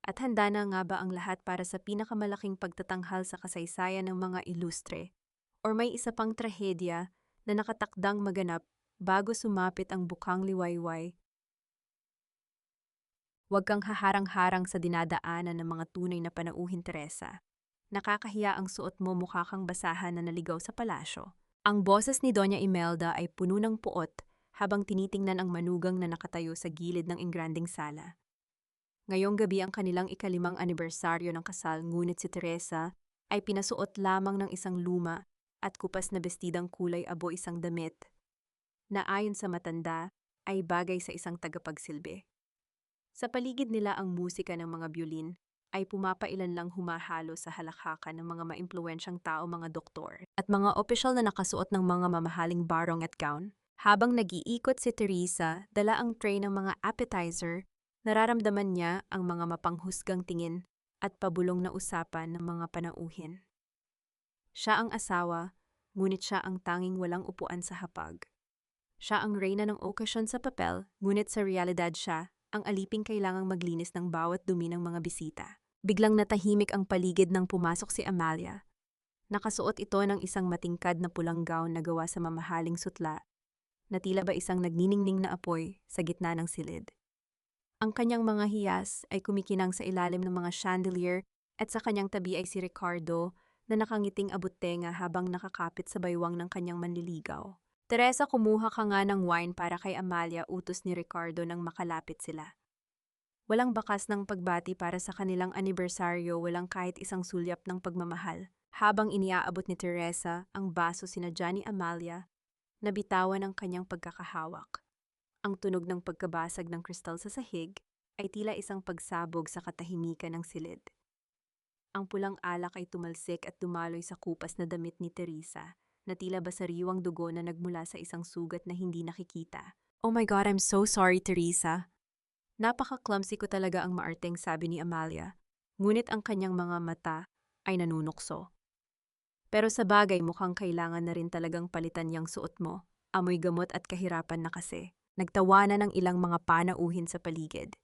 At handa na nga ba ang lahat para sa pinakamalaking pagtatanghal sa kasaysayan ng mga ilustre? Or may isa pang trahedya na nakatakdang maganap bago sumapit ang bukang liwayway? Huwag kang haharang-harang sa dinadaanan ng mga tunay na panauhin, Teresa. Nakakahiya ang suot mo, mukha kang basahan na naligaw sa palasyo. Ang boses ni Doña Imelda ay puno ng puot habang tinitingnan ang manugang na nakatayo sa gilid ng engranding sala. Ngayong gabi ang kanilang ikalimang anibersaryo ng kasal, ngunit si Teresa ay pinasuot lamang ng isang luma at kupas na bestidang kulay abo, isang damit na ayon sa matanda ay bagay sa isang tagapagsilbi. Sa paligid nila ang musika ng mga biolin ay pumapailan lang humahalo sa halakhakan ng mga maimpluwensyang tao, mga doktor at mga opisyal na nakasuot ng mga mamahaling barong at gown. Habang nag-iikot si Teresa, dala ang tray ng mga appetizer, nararamdaman niya ang mga mapanghusgang tingin at pabulong na usapan ng mga panauhin. Siya ang asawa, ngunit siya ang tanging walang upuan sa hapag. Siya ang reyna ng okasyon sa papel, ngunit sa realidad siya ang aliping kailangang maglinis ng bawat dumi ng mga bisita. Biglang natahimik ang paligid nang pumasok si Amalia. Nakasuot ito ng isang matingkad na pulang gown na gawa sa mamahaling sutla, na tila ba isang nagniningning na apoy sa gitna ng silid. Ang kanyang mga hiyas ay kumikinang sa ilalim ng mga chandelier at sa kanyang tabi ay si Ricardo na nakangiting abot-tenga habang nakakapit sa baywang ng kanyang manliligaw. Teresa, kumuha ka nga ng wine para kay Amalia, utos ni Ricardo nang makalapit sila. Walang bakas ng pagbati para sa kanilang anibersaryo, walang kahit isang sulyap ng pagmamahal. Habang iniaabot ni Teresa ang baso sinadya ni Amalia, nabitawan ang kanyang pagkakahawak. Ang tunog ng pagkabasag ng kristal sa sahig ay tila isang pagsabog sa katahimikan ng silid. Ang pulang alak ay tumalsik at dumaloy sa kupas na damit ni Teresa, na tila ba sariwang dugo na nagmula sa isang sugat na hindi nakikita. Oh my God, I'm so sorry, Teresa. Napaka-clumsy ko talaga, ang maarteng sabi ni Amalia, ngunit ang kanyang mga mata ay nanunukso. Pero sa bagay, mukhang kailangan na rin talagang palitan yang suot mo. Amoy gamot at kahirapan na kasi. Nagtawanan ng ilang mga panauhin sa paligid.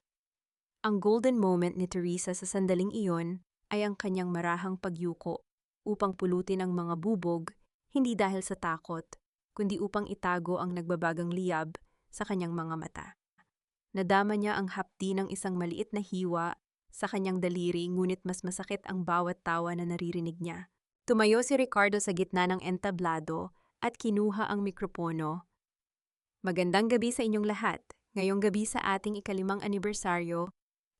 Ang golden moment ni Teresa sa sandaling iyon ay ang kanyang marahang pagyuko upang pulutin ang mga bubog, hindi dahil sa takot, kundi upang itago ang nagbabagang liyab sa kanyang mga mata. Nadama niya ang hapdi ng isang maliit na hiwa sa kanyang daliri, ngunit mas masakit ang bawat tawa na naririnig niya. Tumayo si Ricardo sa gitna ng entablado at kinuha ang mikropono. Magandang gabi sa inyong lahat. Ngayong gabi sa ating ikalimang anibersaryo,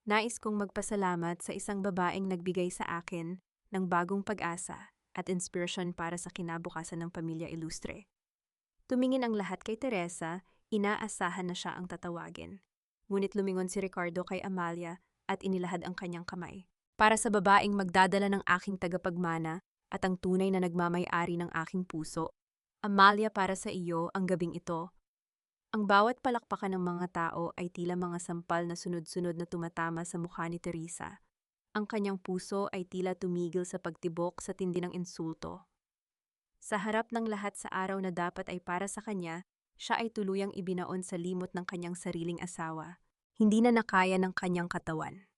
nais kong magpasalamat sa isang babaeng nagbigay sa akin ng bagong pag-asa at inspirasyon para sa kinabukasan ng pamilya ilustre. Tumingin ang lahat kay Teresa, inaasahan na siya ang tatawagin. Ngunit lumingon si Ricardo kay Amalia at inilahad ang kanyang kamay. Para sa babaeng magdadala ng aking tagapagmana at ang tunay na nagmamay-ari ng aking puso, Amalia, para sa iyo ang gabing ito. Ang bawat palakpakan ng mga tao ay tila mga sampal na sunod-sunod na tumatama sa mukha ni Teresa. Ang kanyang puso ay tila tumigil sa pagtibok sa tindi ng insulto. Sa harap ng lahat, sa araw na dapat ay para sa kanya, siya ay tuluyang ibinaon sa limot ng kanyang sariling asawa. Hindi na nakaya ng kanyang katawan.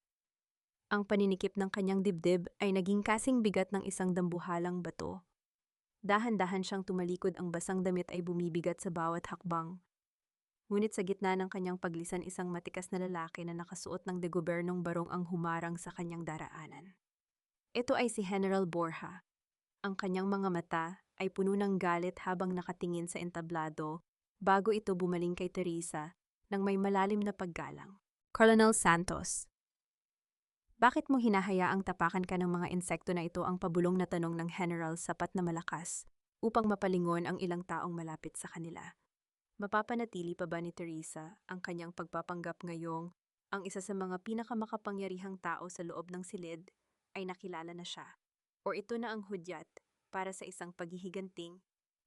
Ang paninikip ng kanyang dibdib ay naging kasing bigat ng isang dambuhalang bato. Dahan-dahan siyang tumalikod, ang basang damit ay bumibigat sa bawat hakbang. Ngunit sa gitna ng kanyang paglisan, isang matikas na lalaki na nakasuot ng degobernong barong ang humarang sa kanyang daraanan. Ito ay si General Borja. Ang kanyang mga mata ay puno ng galit habang nakatingin sa entablado bago ito bumaling kay Teresa nang may malalim na paggalang. Colonel Santos. Bakit mo hinahayaang tapakan ka ng mga insekto na ito? Ang pabulong na tanong ng General, sapat na malakas upang mapalingon ang ilang taong malapit sa kanila. Mapapanatili pa ba ni Teresa ang kanyang pagpapanggap ngayong ang isa sa mga pinakamakapangyarihang tao sa loob ng silid? ay nakilala na siya. O ito na ang hudyat para sa isang paghihiganting,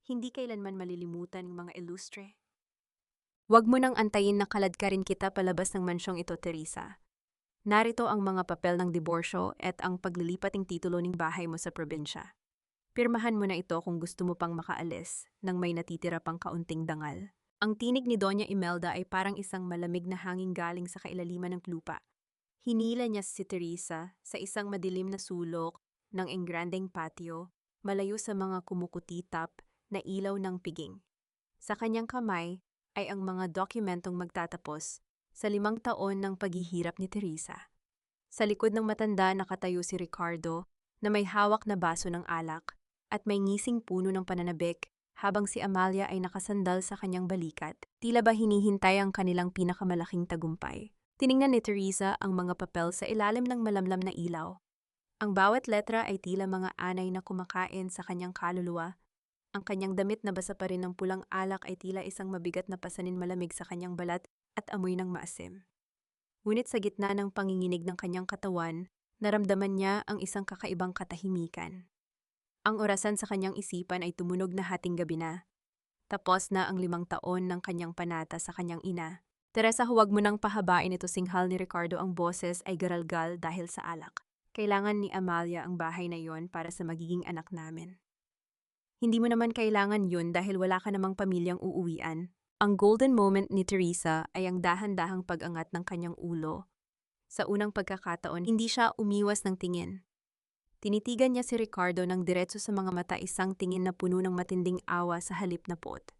hindi kailanman malilimutan ng mga ilustre. Huwag mo nang antayin na kaladkarin kita palabas ng mansyong ito, Teresa. Narito ang mga papel ng diborsyo at ang paglilipat ng titulo ng bahay mo sa probinsya. Pirmahan mo na ito kung gusto mo pang makaalis nang may natitira pang kaunting dangal. Ang tinig ni Doña Imelda ay parang isang malamig na hangin galing sa kailaliman ng lupa. Hinila niya si Teresa sa isang madilim na sulok ng engrandeng patio, malayo sa mga kumukutitap na ilaw ng piging. Sa kanyang kamay ay ang mga dokumentong magtatapos sa 5 taon ng paghihirap ni Teresa. Sa likod ng matanda nakatayo si Ricardo na may hawak na baso ng alak at may ngising puno ng pananabik habang si Amalia ay nakasandal sa kanyang balikat. Tila ba hinihintay ang kanilang pinakamalaking tagumpay. Tiningnan ni Teresa ang mga papel sa ilalim ng malamlam na ilaw. Ang bawat letra ay tila mga anay na kumakain sa kanyang kaluluwa. Ang kanyang damit na basa pa rin ng pulang alak ay tila isang mabigat na pasanin malamig sa kanyang balat at amoy ng maasim. Ngunit sa gitna ng panginginig ng kanyang katawan, naramdaman niya ang isang kakaibang katahimikan. Ang orasan sa kanyang isipan ay tumunog na hating gabi na. Tapos na ang 5 taon ng kanyang panata sa kanyang ina. Teresa, huwag mo nang pahabain ito, singhal ni Ricardo. Ang boses ay garalgal dahil sa alak. Kailangan ni Amalia ang bahay na yon para sa magiging anak namin. Hindi mo naman kailangan yun dahil wala ka namang pamilyang uuwian. Ang golden moment ni Teresa ay ang dahan-dahang pag-angat ng kanyang ulo. Sa unang pagkakataon, hindi siya umiwas ng tingin. Tinitigan niya si Ricardo ng diretso sa mga mata, isang tingin na puno ng matinding awa sa halip na pot.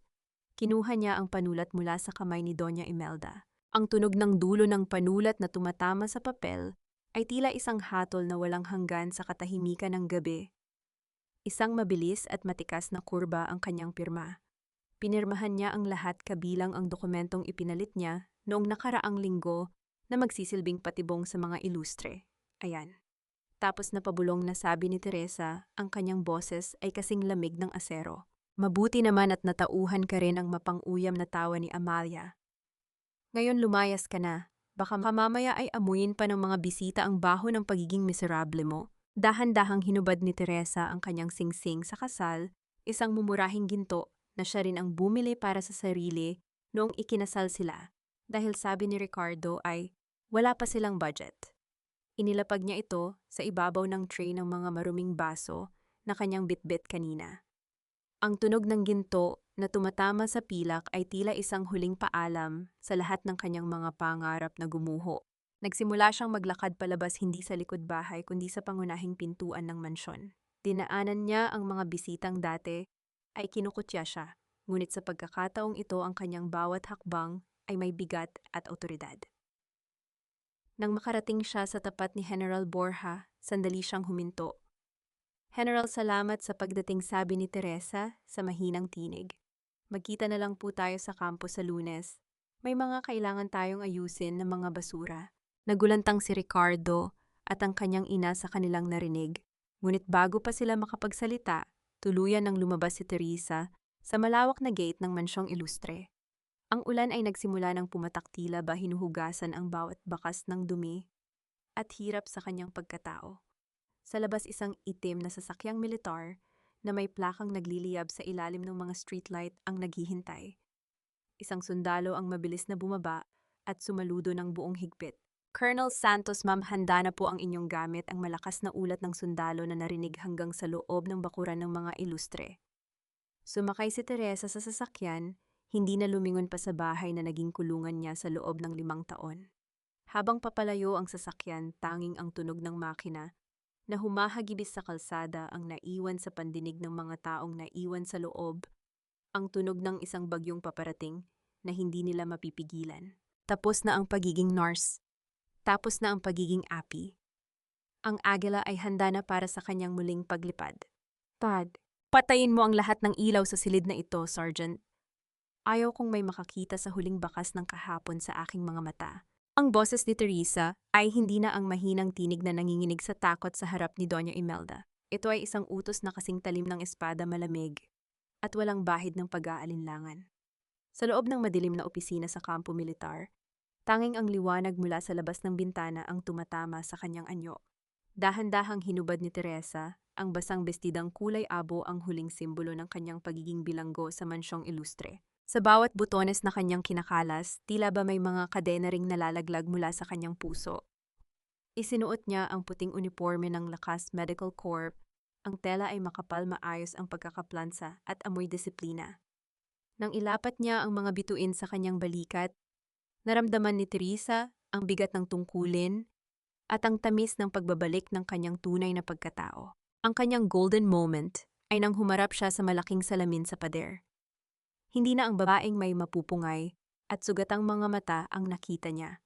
Kinuha niya ang panulat mula sa kamay ni Doña Imelda. Ang tunog ng dulo ng panulat na tumatama sa papel ay tila isang hatol na walang hanggan sa katahimikan ng gabi. Isang mabilis at matikas na kurba ang kanyang pirma. Pinirmahan niya ang lahat kabilang ang dokumentong ipinalit niya noong nakaraang linggo na magsisilbing patibong sa mga ilustre. Ayan. Tapos napabulong na sabi ni Teresa, ang kanyang boses ay kasing lamig ng asero. Mabuti naman at natauhan ka rin ang mapang-uyam na tawa ni Amalia. Ngayon lumayas ka na. Baka mamaya ay amuyin pa ng mga bisita ang baho ng pagiging miserable mo. Dahan-dahang hinubad ni Teresa ang kanyang singsing sa kasal, isang mumurahing ginto na siya rin ang bumili para sa sarili noong ikinasal sila. Dahil sabi ni Ricardo ay wala pa silang budget. Inilapag niya ito sa ibabaw ng tray ng mga maruming baso na kanyang bitbit kanina. Ang tunog ng ginto na tumatama sa pilak ay tila isang huling paalam sa lahat ng kanyang mga pangarap na gumuho. Nagsimula siyang maglakad palabas, hindi sa likod bahay kundi sa pangunahing pintuan ng mansyon. Dinaanan niya ang mga bisitang dati ay kinukutya siya, ngunit sa pagkakataong ito ang kanyang bawat hakbang ay may bigat at awtoridad. Nang makarating siya sa tapat ni General Borja, sandali siyang huminto. General, salamat sa pagdating, sabi ni Teresa sa mahinang tinig. Magkita na lang po tayo sa kampo sa Lunes. May mga kailangan tayong ayusin ng mga basura. Nagulantang si Ricardo at ang kanyang ina sa kanilang narinig. Ngunit bago pa sila makapagsalita, tuluyan nang lumabas si Teresa sa malawak na gate ng mansyong ilustre. Ang ulan ay nagsimula ng pumatak, tila ba hinuhugasan ang bawat bakas ng dumi at hirap sa kanyang pagkatao. Sa labas, isang itim na sasakyang militar na may plakang nagliliyab sa ilalim ng mga streetlight ang naghihintay. Isang sundalo ang mabilis na bumaba at sumaludo ng buong higpit. Colonel Santos, ma'am, handa na po ang inyong gamit. Ang malakas na ulat ng sundalo na narinig hanggang sa loob ng bakuran ng mga ilustre. Sumakay si Teresa sa sasakyan, hindi na lumingon pa sa bahay na naging kulungan niya sa loob ng 5 taon. Habang papalayo ang sasakyan, tanging ang tunog ng makina na humahagibis sa kalsada ang naiwan sa pandinig ng mga taong naiwan sa loob, ang tunog ng isang bagyong paparating na hindi nila mapipigilan. Tapos na ang pagiging nurse. Tapos na ang pagiging api. Ang agila ay handa na para sa kanyang muling paglipad. Patayin mo ang lahat ng ilaw sa silid na ito, Sergeant. Ayaw kong may makakita sa huling bakas ng kahapon sa aking mga mata. Ang boses ni Teresa ay hindi na ang mahinang tinig na nanginginig sa takot sa harap ni Doña Imelda. Ito ay isang utos na kasing talim ng espada, malamig at walang bahid ng pag-aalinlangan. Sa loob ng madilim na opisina sa kampo militar, tanging ang liwanag mula sa labas ng bintana ang tumatama sa kanyang anyo. Dahan-dahang hinubad ni Teresa, ang basang bestidang kulay abo ang huling simbolo ng kanyang pagiging bilanggo sa mansyong ilustre. Sa bawat butones na kanyang kinakalas, tila ba may mga kadena ring nalalaglag mula sa kanyang puso. Isinuot niya ang puting uniforme ng Lakas Medical Corps. Ang tela ay makapal, maayos ang pagkakaplansa at amoy disiplina. Nang ilapat niya ang mga bituin sa kanyang balikat, naramdaman ni Teresa ang bigat ng tungkulin at ang tamis ng pagbabalik ng kanyang tunay na pagkatao. Ang kanyang golden moment ay nang humarap siya sa malaking salamin sa pader. Hindi na ang babaeng may mapupungay at sugatang mga mata ang nakita niya.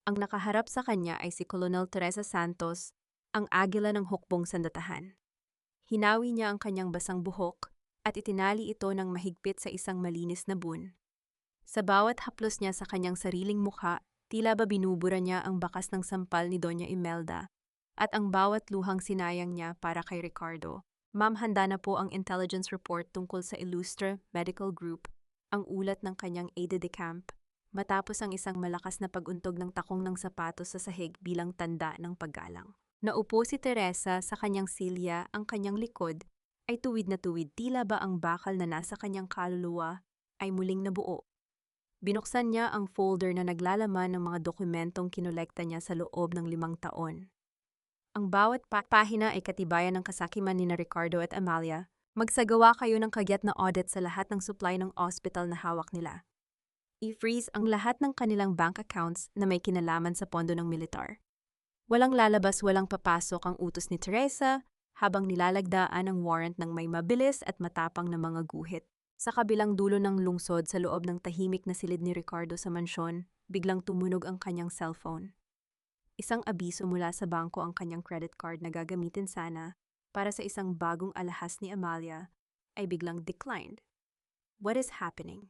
Ang nakaharap sa kanya ay si Colonel Teresa Santos, ang agila ng hukbong sandatahan. Hinawi niya ang kanyang basang buhok at itinali ito ng mahigpit sa isang malinis na bun. Sa bawat haplos niya sa kanyang sariling mukha, tila ba binubura niya ang bakas ng sampal ni Doña Imelda at ang bawat luhang sinayang niya para kay Ricardo. Ma'am, handa na po ang intelligence report tungkol sa Illustre Medical Group, ang ulat ng kanyang aide-de-camp, matapos ang isang malakas na pag-untog ng takong ng sapatos sa sahig bilang tanda ng paggalang. Naupo si Teresa sa kanyang silya, ang kanyang likod ay tuwid na tuwid, tila ba ang bakal na nasa kanyang kaluluwa ay muling nabuo. Binuksan niya ang folder na naglalaman ng mga dokumentong kinolekta niya sa loob ng 5 taon. Ang bawat pahina ay katibayan ng kasakiman ni Ricardo at Amalia. Magsagawa kayo ng kagyat na audit sa lahat ng supply ng hospital na hawak nila. I-freeze ang lahat ng kanilang bank accounts na may kinalaman sa pondo ng militar. Walang lalabas, walang papasok ang utos ni Teresa habang nilalagdaan ang warrant ng may mabilis at matapang na mga guhit. Sa kabilang dulo ng lungsod, sa loob ng tahimik na silid ni Ricardo sa mansyon, biglang tumunog ang kanyang cellphone. Isang abiso mula sa bangko, ang kanyang credit card na gagamitin sana para sa isang bagong alahas ni Amalia ay biglang declined. What is happening?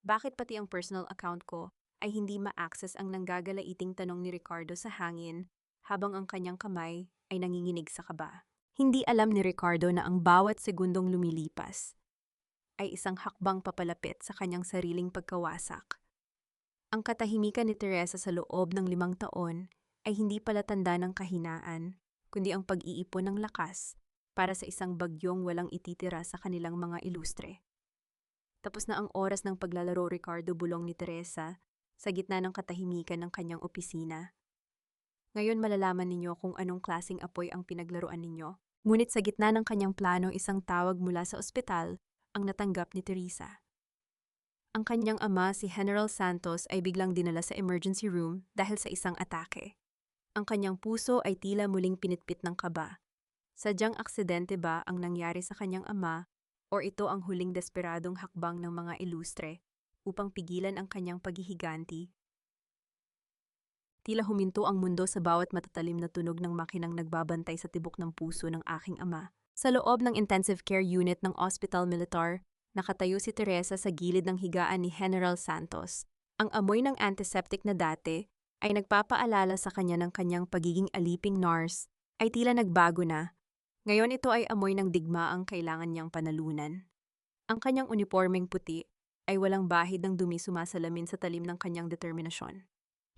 Bakit pati ang personal account ko ay hindi ma-access? Ang nanggagalaiting tanong ni Ricardo sa hangin habang ang kanyang kamay ay nanginginig sa kaba. Hindi alam ni Ricardo na ang bawat segundong lumilipas ay isang hakbang papalapit sa kanyang sariling pagkawasak. Ang katahimikan ni Teresa sa loob ng 5 taon ay hindi pala tanda ng kahinaan, kundi ang pag-iipon ng lakas para sa isang bagyong walang ititira sa kanilang mga ilustre. Tapos na ang oras ng paglalaro, Ricardo, bulong ni Teresa sa gitna ng katahimikan ng kanyang opisina. Ngayon malalaman ninyo kung anong klaseng apoy ang pinaglaruan ninyo. Ngunit sa gitna ng kanyang plano, isang tawag mula sa ospital ang natanggap ni Teresa. Ang kanyang ama, si General Santos, ay biglang dinala sa emergency room dahil sa isang atake. Ang kanyang puso ay tila muling pinitpit ng kaba. Sadyang aksidente ba ang nangyari sa kanyang ama o ito ang huling desperadong hakbang ng mga ilustre upang pigilan ang kanyang paghihiganti? Tila huminto ang mundo sa bawat matatalim na tunog ng makinang nagbabantay sa tibok ng puso ng aking ama. Sa loob ng intensive care unit ng Hospital Militar, nakatayo si Teresa sa gilid ng higaan ni General Santos. Ang amoy ng antiseptic na dati ay nagpapaalala sa kanya ng kanyang pagiging aliping nurse ay tila nagbago na. Ngayon ito ay amoy ng digmaang kailangan niyang panalunan. Ang kanyang unipormeng puti ay walang bahid ng dumi, sumasalamin sa talim ng kanyang determinasyon.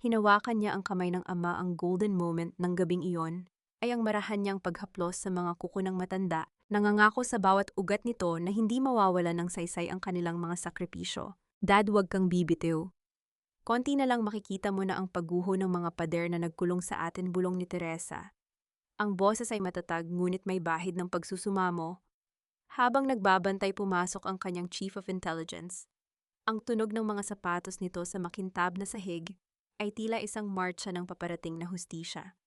Hinawakan niya ang kamay ng ama. Ang golden moment ng gabing iyon ay ang marahan niyang paghaplos sa mga kuko ng matanda, nangangako sa bawat ugat nito na hindi mawawala ng saysay ang kanilang mga sakripisyo. Dad, huwag kang bibitiw. Konti na lang makikita mo na ang pagguho ng mga pader na nagkulong sa atin, bulong ni Teresa. Ang boses ay matatag ngunit may bahid ng pagsusumamo. Habang nagbabantay, pumasok ang kanyang Chief of Intelligence. Ang tunog ng mga sapatos nito sa makintab na sahig ay tila isang marcha ng paparating na hustisya.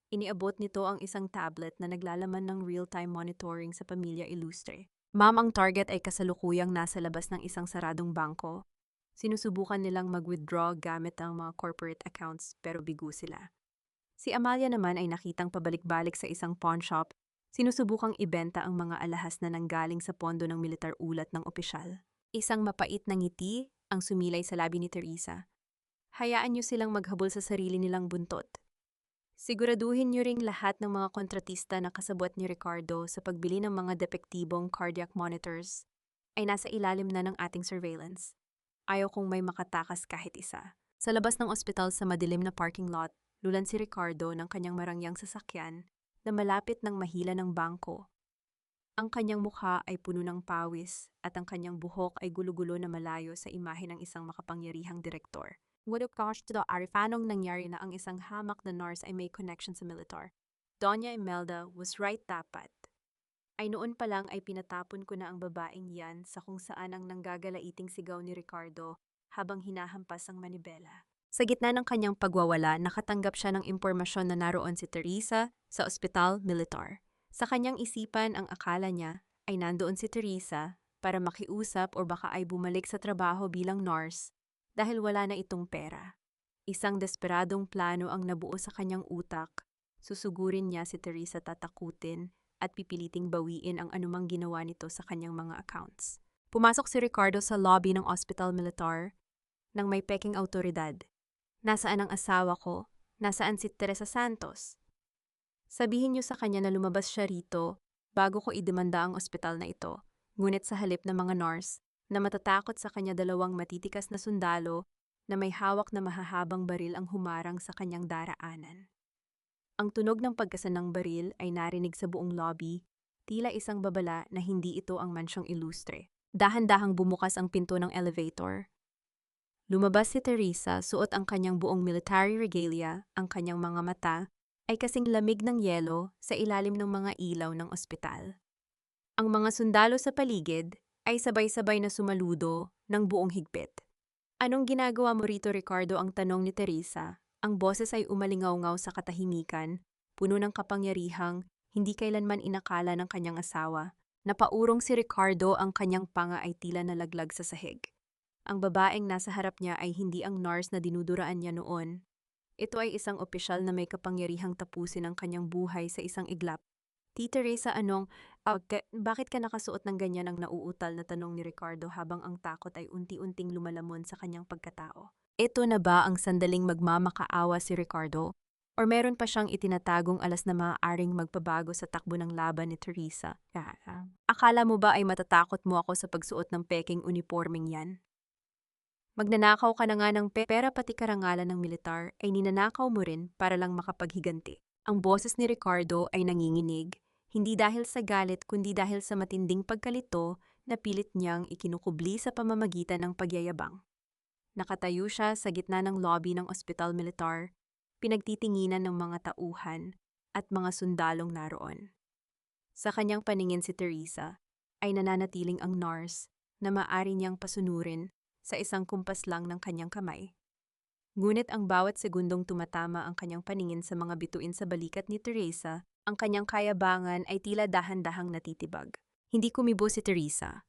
Iniabot nito ang isang tablet na naglalaman ng real-time monitoring sa pamilya Illustre. Ma'am, ang target ay kasalukuyang nasa labas ng isang saradong bangko. Sinusubukan nilang mag-withdraw gamit ang mga corporate accounts pero bigo sila. Si Amalia naman ay nakitang pabalik-balik sa isang pawn shop. Sinusubukang ibenta ang mga alahas na nanggaling sa pondo ng militar, ulat ng opisyal. Isang mapait na ngiti ang sumilay sa labi ni Teresa. Hayaan niyo silang maghabol sa sarili nilang buntot. Siguraduhin niyo ring lahat ng mga kontratista na kasabwat ni Ricardo sa pagbili ng mga depektibong cardiac monitors ay nasa ilalim na ng ating surveillance. Ayaw kong may makatakas kahit isa. Sa labas ng ospital, sa madilim na parking lot, lulan si Ricardo ng kanyang marangyang sasakyan na malapit ng mahila ng bangko. Ang kanyang mukha ay puno ng pawis at ang kanyang buhok ay gulo-gulo na malayo sa imahe ng isang makapangyarihang direktor. What gosh to the Arifanong nangyari na ang isang hamak na nurse ay may connection sa militar. Doña Imelda was right dapat. Ay noon pa lang ay pinatapon ko na ang babaeng yan sa kung saan ang nanggagalaiting sigaw ni Ricardo habang hinahampas ang manibela. Sa gitna ng kanyang pagwawala, nakatanggap siya ng impormasyon na naroon si Teresa sa ospital militar. Sa kanyang isipan, ang akala niya ay nandoon si Teresa para makiusap o baka ay bumalik sa trabaho bilang nurse dahil wala na itong pera. Isang desperadong plano ang nabuo sa kanyang utak. Susugurin niya si Teresa tatakutin at pipiliting bawiin ang anumang ginawa nito sa kanyang mga accounts. Pumasok si Ricardo sa lobby ng ospital militar nang may peking autoridad. Nasaan ang asawa ko? Nasaan si Teresa Santos? Sabihin niyo sa kanya na lumabas siya rito bago ko idemanda ang ospital na ito. Ngunit sa halip ng mga nurse na matatakot sa kanya, dalawang matitikas na sundalo na may hawak na mahahabang baril ang humarang sa kanyang daraanan. Ang tunog ng pagkasan ng baril ay narinig sa buong lobby, tila isang babala na hindi ito ang mansyong ilustre. Dahan-dahang bumukas ang pinto ng elevator. Lumabas si Teresa, suot ang kanyang buong military regalia, ang kanyang mga mata ay kasing lamig ng yelo sa ilalim ng mga ilaw ng ospital. Ang mga sundalo sa paligid ay sabay-sabay na sumaludo ng buong higpit. Anong ginagawa mo rito, Ricardo? Ang tanong ni Teresa. Ang boses ay umalingaw-ngaw sa katahimikan, puno ng kapangyarihang hindi kailanman inakala ng kanyang asawa. Napaurong si Ricardo, ang kanyang panga ay tila nalaglag sa sahig. Ang babaeng nasa harap niya ay hindi ang nurse na dinuduraan niya noon. Ito ay isang opisyal na may kapangyarihang tapusin ang kanyang buhay sa isang iglap. Teresa, bakit ka nakasuot ng ganyan? Ang nauutal na tanong ni Ricardo habang ang takot ay unti-unting lumalamon sa kanyang pagkatao. Ito na ba ang sandaling magmamakaawa si Ricardo? Or meron pa siyang itinatagong alas na maaaring magpabago sa takbo ng laban ni Teresa? Akala mo ba ay matatakot mo ako sa pagsuot ng peking uniformeng yan? Magnanakaw ka na nga ng pera, pati karangalan ng militar ay ninanakaw mo rin para lang makapaghiganti. Ang boses ni Ricardo ay nanginginig, hindi dahil sa galit kundi dahil sa matinding pagkalito na pilit niyang ikinukubli sa pamamagitan ng pagyayabang. Nakatayo siya sa gitna ng lobby ng ospital militar, pinagtitinginan ng mga tauhan at mga sundalong naroon. Sa kanyang paningin, si Teresa ay nananatiling ang nurse na maaari niyang pasunurin sa isang kumpas lang ng kanyang kamay. Ngunit ang bawat segundong tumatama ang kanyang paningin sa mga bituin sa balikat ni Teresa, ang kanyang kayabangan ay tila dahan-dahang natitibag. Hindi kumibo si Teresa.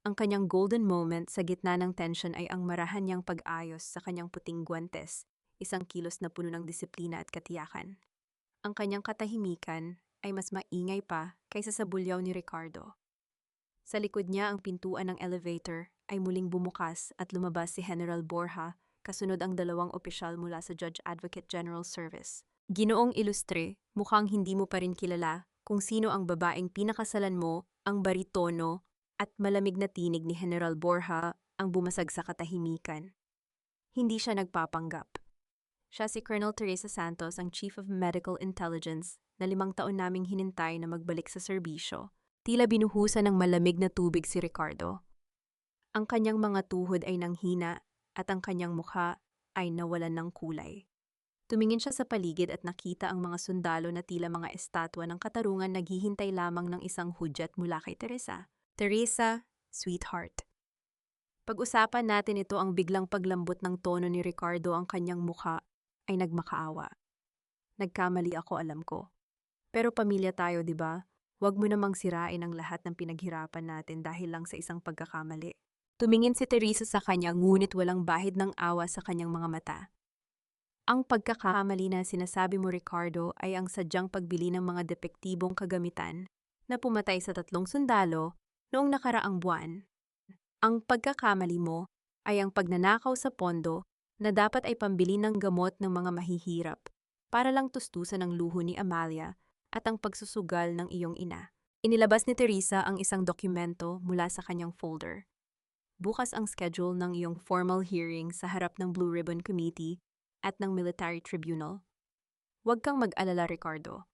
Ang kanyang golden moment sa gitna ng tension ay ang marahan niyang pag-ayos sa kanyang puting guwantes, isang kilos na puno ng disiplina at katiyakan. Ang kanyang katahimikan ay mas maingay pa kaysa sa bulyaw ni Ricardo. Sa likod niya, ang pintuan ng elevator ay muling bumukas at lumabas si General Borja, kasunod ang dalawang opisyal mula sa Judge Advocate General Service. Ginoong Ilustre, mukhang hindi mo pa rin kilala kung sino ang babaeng pinakasalan mo. Ang baritono at malamig na tinig ni General Borja ang bumasag sa katahimikan. Hindi siya nagpapanggap. Siya si Colonel Teresa Santos, ang Chief of Medical Intelligence na 5 taon naming hinintay na magbalik sa serbisyo. Tila binuhusan ng malamig na tubig si Ricardo. Ang kanyang mga tuhod ay nanghina at ang kanyang mukha ay nawalan ng kulay. Tumingin siya sa paligid at nakita ang mga sundalo na tila mga estatwa ng katarungan naghihintay lamang ng isang hudyat mula kay Teresa. Teresa, sweetheart. Pag-usapan natin ito. Ang biglang paglambot ng tono ni Ricardo, ang kanyang mukha ay nagmakaawa. Nagkamali ako, alam ko. Pero pamilya tayo, di ba? Huwag mo namang sirain ang lahat ng pinaghirapan natin dahil lang sa isang pagkakamali. Tumingin si Teresa sa kanya, ngunit walang bahid ng awa sa kanyang mga mata. Ang pagkakamali na sinasabi mo, Ricardo, ay ang sadyang pagbili ng mga depektibong kagamitan na pumatay sa 3 sundalo noong nakaraang buwan. Ang pagkakamali mo ay ang pagnanakaw sa pondo na dapat ay pambili ng gamot ng mga mahihirap para lang tustusan ang luho ni Amalia at ang pagsusugal ng iyong ina. Inilabas ni Teresa ang isang dokumento mula sa kanyang folder. Bukas ang schedule ng iyong formal hearing sa harap ng Blue Ribbon Committee at ng Military Tribunal. Huwag kang mag-alala, Ricardo.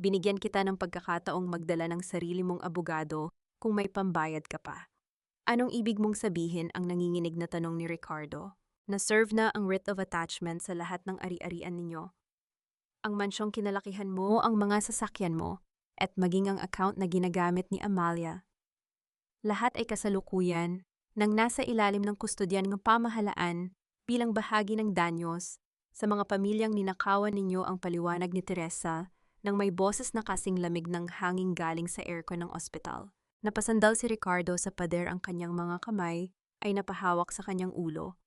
Binigyan kita ng pagkakataong magdala ng sarili mong abogado kung may pambayad ka pa. Anong ibig mong sabihin ang nanginginig na tanong ni Ricardo? Na-serve na ang writ of attachment sa lahat ng ari-arian ninyo. Ang mansyong kinalakihan mo, ang mga sasakyan mo, at maging ang account na ginagamit ni Amalia. Lahat ay kasalukuyan nang nasa ilalim ng kustodyan ng pamahalaan bilang bahagi ng danyos sa mga pamilyang ninakawan ninyo ang paliwanag ni Teresa nang may boses na kasing lamig ng hanging galing sa aircon ng ospital. Napasandal si Ricardo sa pader, ang kanyang mga kamay ay napahawak sa kanyang ulo.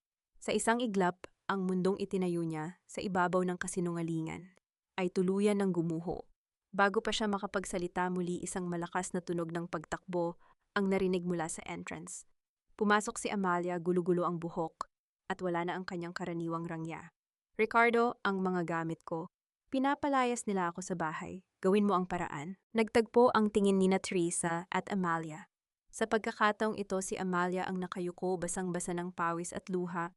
Sa isang iglap, ang mundong itinayo niya sa ibabaw ng kasinungalingan ay tuluyan ng gumuho. Bago pa siya makapagsalita muli, isang malakas na tunog ng pagtakbo ang narinig mula sa entrance. Pumasok si Amalia, gulo-gulo ang buhok at wala na ang kanyang karaniwang rangya. Ricardo, ang mga gamit ko. Pinapalayas nila ako sa bahay. Gawin mo ang paraan. Nagtagpo ang tingin ni Teresa at Amalia. Sa pagkakataong ito, si Amalia ang nakayuko, basang-basa ng pawis at luha,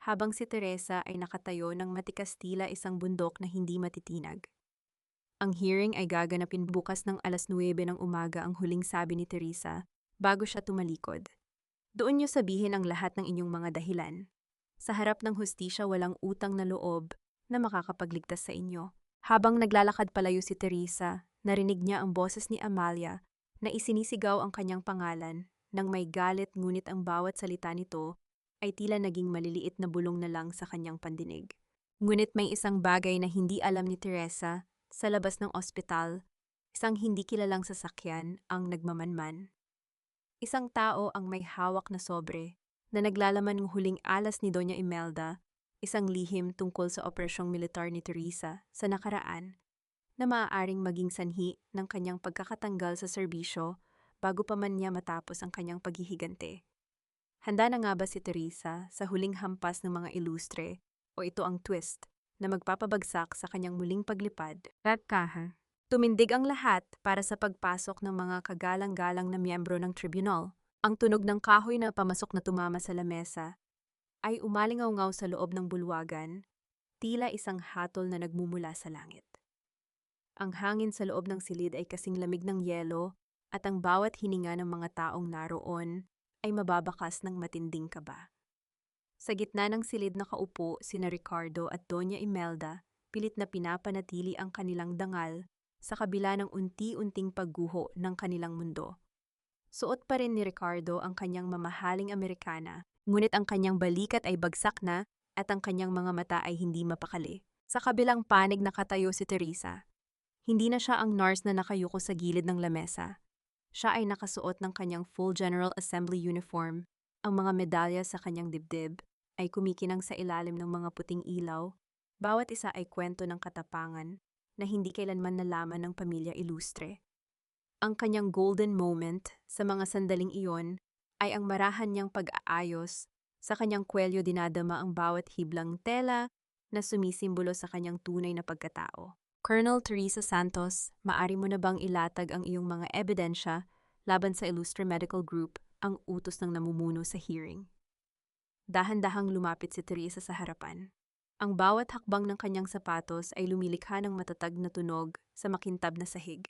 habang si Teresa ay nakatayo ng matikas, tila isang bundok na hindi matitinag. Ang hearing ay gaganapin bukas ng 9:00 ng umaga, ang huling sabi ni Teresa bago siya tumalikod. Doon niyo sabihin ang lahat ng inyong mga dahilan. Sa harap ng hustisya, walang utang na loob na makakapagligtas sa inyo. Habang naglalakad palayo si Teresa, narinig niya ang boses ni Amalia na isinisigaw ang kanyang pangalan nang may galit, ngunit ang bawat salita nito ay tila naging maliliit na bulong na lang sa kanyang pandinig. Ngunit may isang bagay na hindi alam ni Teresa. Sa labas ng ospital, isang hindi kilalang sasakyan ang nagmamanman. Isang tao ang may hawak na sobre na naglalaman ng huling alas ni Doña Imelda, isang lihim tungkol sa operasyong militar ni Teresa sa nakaraan na maaaring maging sanhi ng kanyang pagkakatanggal sa serbisyo bago pa man niya matapos ang kanyang paghihigante. Handa na nga ba si Teresa sa huling hampas ng mga ilustre o ito ang twist na magpapabagsak sa kanyang muling paglipad? Tumindig ang lahat para sa pagpasok ng mga kagalang-galang na miyembro ng tribunal. Ang tunog ng kahoy na pamasok na tumama sa lamesa ay umalingaw-ngaw sa loob ng bulwagan, tila isang hatol na nagmumula sa langit. Ang hangin sa loob ng silid ay kasing lamig ng yelo at ang bawat hininga ng mga taong naroon ay mababakas ng matinding kaba. Sa gitna ng silid nakaupo sina Ricardo at Doña Imelda, pilit na pinapanatili ang kanilang dangal sa kabila ng unti-unting pagguho ng kanilang mundo. Suot pa rin ni Ricardo ang kanyang mamahaling Amerikana, ngunit ang kanyang balikat ay bagsak na at ang kanyang mga mata ay hindi mapakali. Sa kabilang panig nakatayo si Teresa. Hindi na siya ang nurse na nakayuko sa gilid ng lamesa. Siya ay nakasuot ng kanyang full General Assembly uniform. Ang mga medalya sa kanyang dibdib ay kumikinang sa ilalim ng mga puting ilaw. Bawat isa ay kwento ng katapangan na hindi kailanman nalaman ng pamilya ilustre. Ang kanyang golden moment sa mga sandaling iyon ay ang marahan niyang pag-aayos. Sa kanyang kwelyo dinadama ang bawat hiblang tela na sumisimbolo sa kanyang tunay na pagkatao. Colonel Teresa Santos, maari mo na bang ilatag ang iyong mga ebidensya laban sa Illustre Medical Group, ang utos ng namumuno sa hearing? Dahan-dahang lumapit si Teresa sa harapan. Ang bawat hakbang ng kanyang sapatos ay lumilikha ng matatag na tunog sa makintab na sahig.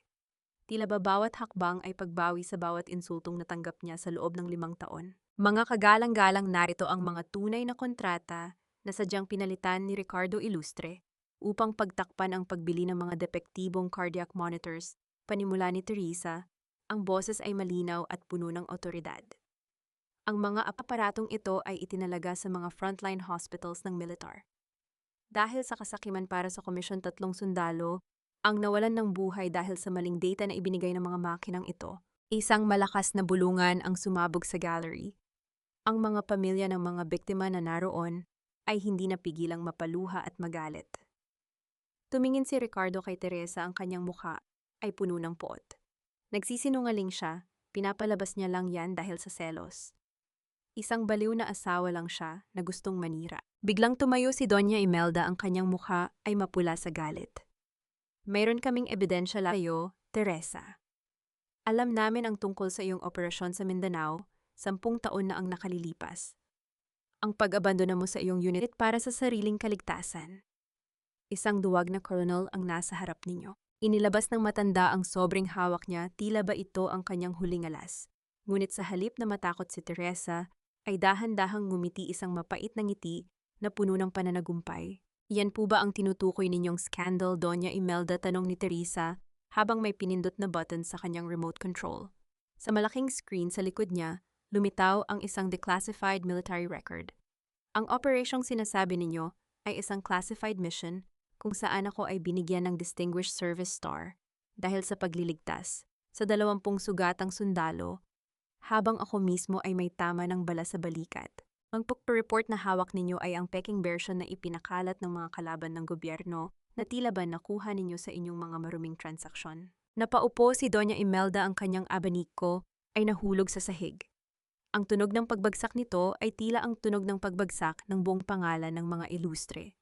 Tila ba bawat hakbang ay pagbawi sa bawat insultong natanggap niya sa loob ng 5 taon. Mga kagalang-galang, narito ang mga tunay na kontrata na sadyang pinalitan ni Ricardo Ilustre upang pagtakpan ang pagbili ng mga depektibong cardiac monitors. Panimula ni Teresa, ang boses ay malinaw at puno ng otoridad. Ang mga aparatong ito ay itinalaga sa mga frontline hospitals ng militar. Dahil sa kasakiman para sa Komisyon, 3 sundalo ang nawalan ng buhay dahil sa maling data na ibinigay ng mga makinang ito. Isang malakas na bulungan ang sumabog sa gallery. Ang mga pamilya ng mga biktima na naroon ay hindi napigilang mapaluha at magalit. Tumingin si Ricardo kay Teresa, ang kanyang mukha ay puno ng poot. Nagsisinungaling siya, pinapalabas niya lang yan dahil sa selos. Isang baliw na asawa lang siya na gustong manira. Biglang tumayo si Doña Imelda, ang kanyang mukha ay mapula sa galit. Mayroon kaming ebidensya layo, Teresa. Alam namin ang tungkol sa iyong operasyon sa Mindanao, 10 taon na ang nakalilipas. Ang pag-abandona mo sa iyong unit para sa sariling kaligtasan. Isang duwag na colonel ang nasa harap ninyo. Inilabas ng matanda ang sobrang hawak niya, tila ba ito ang kanyang huling alas. Ngunit sa halip na matakot si Teresa, ay dahan-dahang ngumiti isang mapait na ngiti na puno ng pananagumpay. Yan po ba ang tinutukoy ninyong scandal, Doña Imelda? Tanong ni Teresa habang may pinindot na button sa kanyang remote control. Sa malaking screen sa likod niya, lumitaw ang isang declassified military record. Ang operasyong sinasabi ninyo ay isang classified mission kung saan ako ay binigyan ng Distinguished Service Star dahil sa pagliligtas sa 20 sugatang sundalo habang ako mismo ay may tama ng bala sa balikat. Ang report na hawak ninyo ay ang peking version na ipinakalat ng mga kalaban ng gobyerno na tila ba nakuha ninyo sa inyong mga maruming transaksyon. Napaupo si Doña Imelda, ang kanyang abaniko ay nahulog sa sahig. Ang tunog ng pagbagsak nito ay tila ang tunog ng pagbagsak ng buong pangalan ng mga ilustre.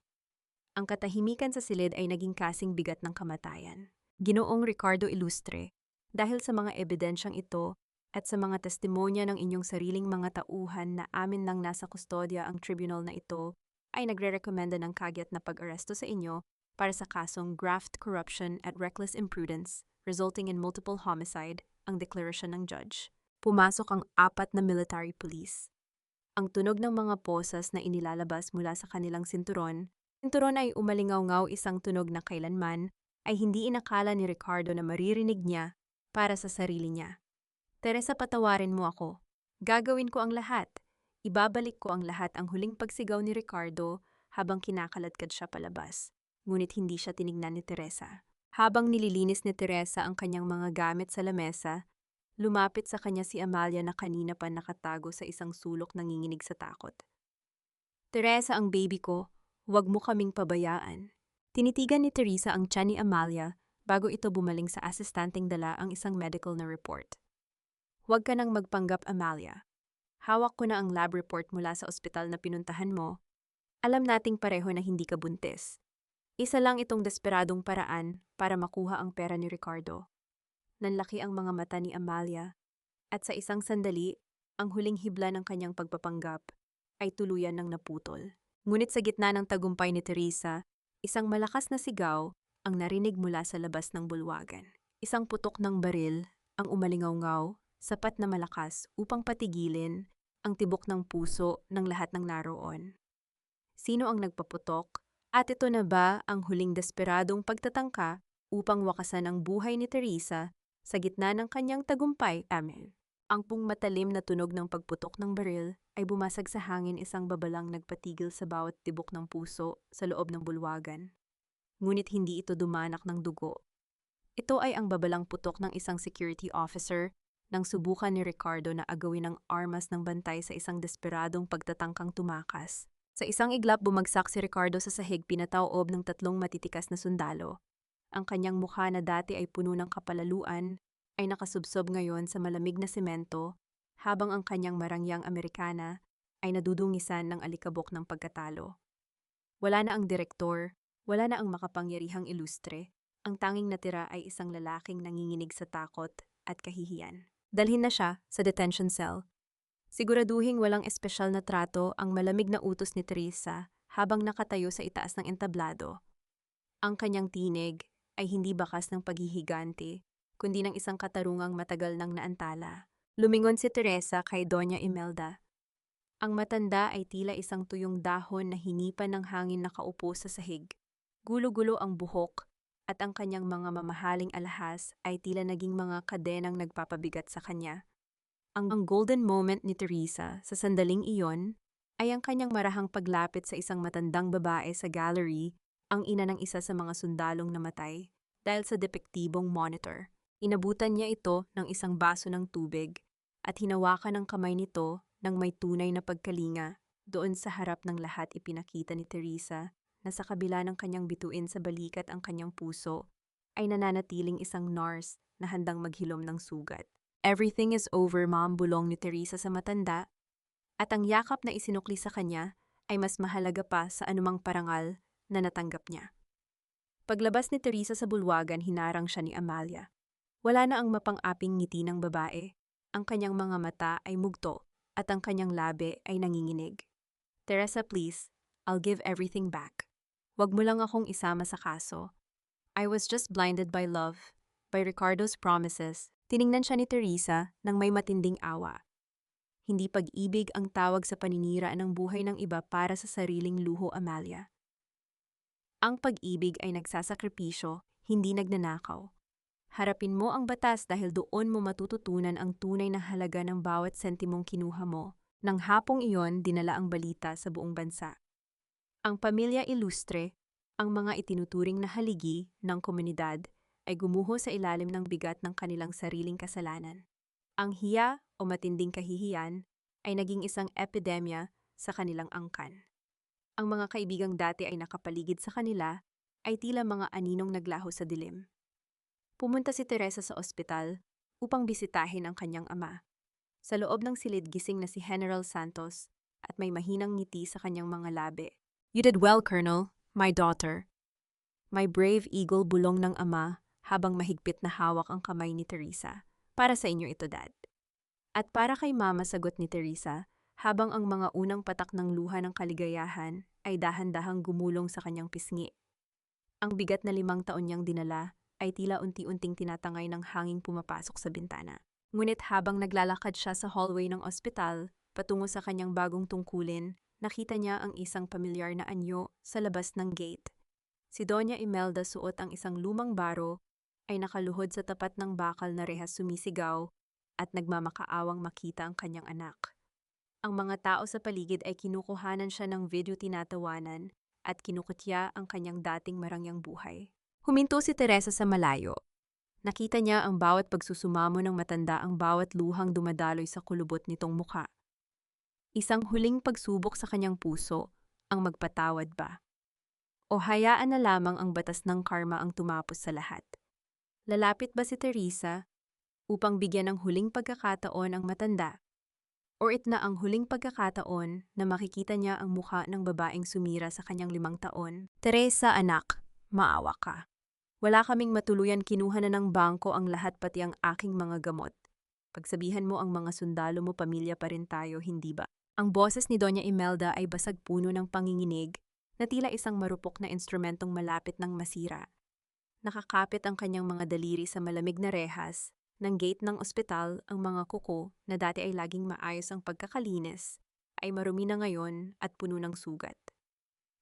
Ang katahimikan sa silid ay naging kasing bigat ng kamatayan. Ginoong Ricardo Ilustre, dahil sa mga ebidensyang ito at sa mga testimonya ng inyong sariling mga tauhan na amin nang nasa kustodya ang tribunal na ito, ay nagre-rekomenda ng kagyat na pag-aresto sa inyo para sa kasong graft corruption at reckless imprudence resulting in multiple homicide, ang deklarasyon ng judge. Pumasok ang 4 na military police. Ang tunog ng mga posas na inilalabas mula sa kanilang sinturon ay umalingaw-ngaw, isang tunog na kailanman ay hindi inakala ni Ricardo na maririnig niya para sa sarili niya. Teresa, patawarin mo ako. Gagawin ko ang lahat. Ibabalik ko ang lahat, ang huling pagsigaw ni Ricardo habang kinakaladkad siya palabas. Ngunit hindi siya tinignan ni Teresa. Habang nililinis ni Teresa ang kanyang mga gamit sa lamesa, lumapit sa kanya si Amalia na kanina pa nakatago sa isang sulok, nanginginig sa takot. Teresa, ang baby ko, huwag mo kaming pabayaan. Tinitigan ni Teresa ang tiyan ni Amalia bago ito bumaling sa asistanteng dala ang isang medical na report. Huwag ka nang magpanggap, Amalia. Hawak ko na ang lab report mula sa ospital na pinuntahan mo. Alam nating pareho na hindi ka buntis. Isa lang itong desperadong paraan para makuha ang pera ni Ricardo. Nanlaki ang mga mata ni Amalia, at sa isang sandali, ang huling hibla ng kanyang pagpapanggap ay tuluyan ng naputol. Ngunit sa gitna ng tagumpay ni Teresa, isang malakas na sigaw ang narinig mula sa labas ng bulwagan. Isang putok ng baril ang umalingaw-ngaw, sapat na malakas upang patigilin ang tibok ng puso ng lahat ng naroon. Sino ang nagpaputok? At ito na ba ang huling desperadong pagtatangka upang wakasan ang buhay ni Teresa sa gitna ng kanyang tagumpay? Amen. Ang matalim na tunog ng pagputok ng baril ay bumasag sa hangin, isang babalang nagpatigil sa bawat tibok ng puso sa loob ng bulwagan. Ngunit hindi ito dumanak ng dugo. Ito ay ang babalang putok ng isang security officer nang subukan ni Ricardo na agawin ang armas ng bantay sa isang desperadong pagtatangkang tumakas. Sa isang iglap, bumagsak si Ricardo sa sahig, pinataob ng 3 matitikas na sundalo. Ang kanyang mukha na dati ay puno ng kapalaluan ay nakasubsob ngayon sa malamig na semento, habang ang kanyang marangyang Amerikana ay nadudungisan ng alikabok ng pagkatalo. Wala na ang direktor, wala na ang makapangyarihang ilustre. Ang tanging natira ay isang lalaking nanginginig sa takot at kahihiyan. Dalhin na siya sa detention cell. Siguraduhing walang espesyal na trato ang malamig na utos ni Teresa habang nakatayo sa itaas ng entablado. Ang kanyang tinig ay hindi bakas ng paghihiganti, kundi ng isang katarungang matagal nang naantala. Lumingon si Teresa kay Doña Imelda. Ang matanda ay tila isang tuyong dahon na hinipan ng hangin, nakaupo sa sahig. Gulo-gulo ang buhok at ang kanyang mga mamahaling alahas ay tila naging mga kadenang nagpapabigat sa kanya. Ang golden moment ni Teresa sa sandaling iyon ay ang kanyang marahang paglapit sa isang matandang babae sa gallery, ang ina ng isa sa mga sundalong namatay dahil sa depektibong monitor. Inabutan niya ito ng isang baso ng tubig at hinawakan ng kamay nito ng may tunay na pagkalinga. Doon sa harap ng lahat, ipinakita ni Teresa na sa kabila ng kanyang bituin sa balikat, ang kanyang puso ay nananatiling isang nurse na handang maghilom ng sugat. Everything is over, ma'am, bulong ni Teresa sa matanda, at ang yakap na isinukli sa kanya ay mas mahalaga pa sa anumang parangal na natanggap niya. Paglabas ni Teresa sa bulwagan, hinarang siya ni Amalia. Wala na ang mapang-aping ngiti ng babae, ang kanyang mga mata ay mugto at ang kanyang labi ay nanginginig. Teresa, please, I'll give everything back. Wag mo lang akong isama sa kaso. I was just blinded by love, by Ricardo's promises. Tiningnan siya ni Teresa nang may matinding awa. Hindi pag-ibig ang tawag sa paninira ng buhay ng iba para sa sariling luho, Amalia. Ang pag-ibig ay nagsasakripisyo, hindi nagnanakaw. Harapin mo ang batas dahil doon mo matututunan ang tunay na halaga ng bawat sentimong kinuha mo. Nang hapong iyon, dinala ang balita sa buong bansa. Ang pamilya Ilustre, ang mga itinuturing na haligi ng komunidad, ay gumuho sa ilalim ng bigat ng kanilang sariling kasalanan. Ang hiya o matinding kahihiyan ay naging isang epidemya sa kanilang angkan. Ang mga kaibigang dati ay nakapaligid sa kanila ay tila mga aninong naglaho sa dilim. Pumunta si Teresa sa ospital upang bisitahin ang kanyang ama. Sa loob ng silid gising na si General Santos at may mahinang ngiti sa kanyang mga labi. "You did well, Colonel, my daughter." My brave eagle bulong ng ama habang mahigpit na hawak ang kamay ni Teresa. "Para sa inyo ito, Dad." At para kay Mama, sagot ni Teresa, habang ang mga unang patak ng luha ng kaligayahan ay dahan-dahang gumulong sa kanyang pisngi. Ang bigat na 5 taon niyang dinala ay tila unti-unting tinatangay ng hanging pumapasok sa bintana. Ngunit habang naglalakad siya sa hallway ng ospital, patungo sa kanyang bagong tungkulin, nakita niya ang isang pamilyar na anyo sa labas ng gate. Si Doña Imelda, suot ang isang lumang baro, ay nakaluhod sa tapat ng bakal na rehas, sumisigaw at nagmamakaawang makita ang kanyang anak. Ang mga tao sa paligid ay kinukuhanan siya ng video tinatawanan at kinukutya ang kanyang dating marangyang buhay. Huminto si Teresa sa malayo. Nakita niya ang bawat pagsusumamo ng matanda, ang bawat luhang dumadaloy sa kulubot nitong mukha. Isang huling pagsubok sa kanyang puso, ang magpatawad ba? O hayaan na lamang ang batas ng karma ang tumapos sa lahat? Lalapit ba si Teresa upang bigyan ng huling pagkakataon ang matanda? Or it na ang huling pagkakataon na makikita niya ang mukha ng babaeng sumira sa kanyang 5 taon? "Teresa, anak, maawa ka. Wala kaming matuluyan, kinuha na ng bangko ang lahat, pati ang aking mga gamot. Pagsabihan mo ang mga sundalo mo, pamilya pa rin tayo, hindi ba?" Ang boses ni Doña Imelda ay basag puno ng panginginig na tila isang marupok na instrumentong malapit ng masira. Nakakapit ang kanyang mga daliri sa malamig na rehas ng gate ng ospital. Ang mga kuko na dati ay laging maayos ang pagkakalinis ay marumi na ngayon at puno ng sugat.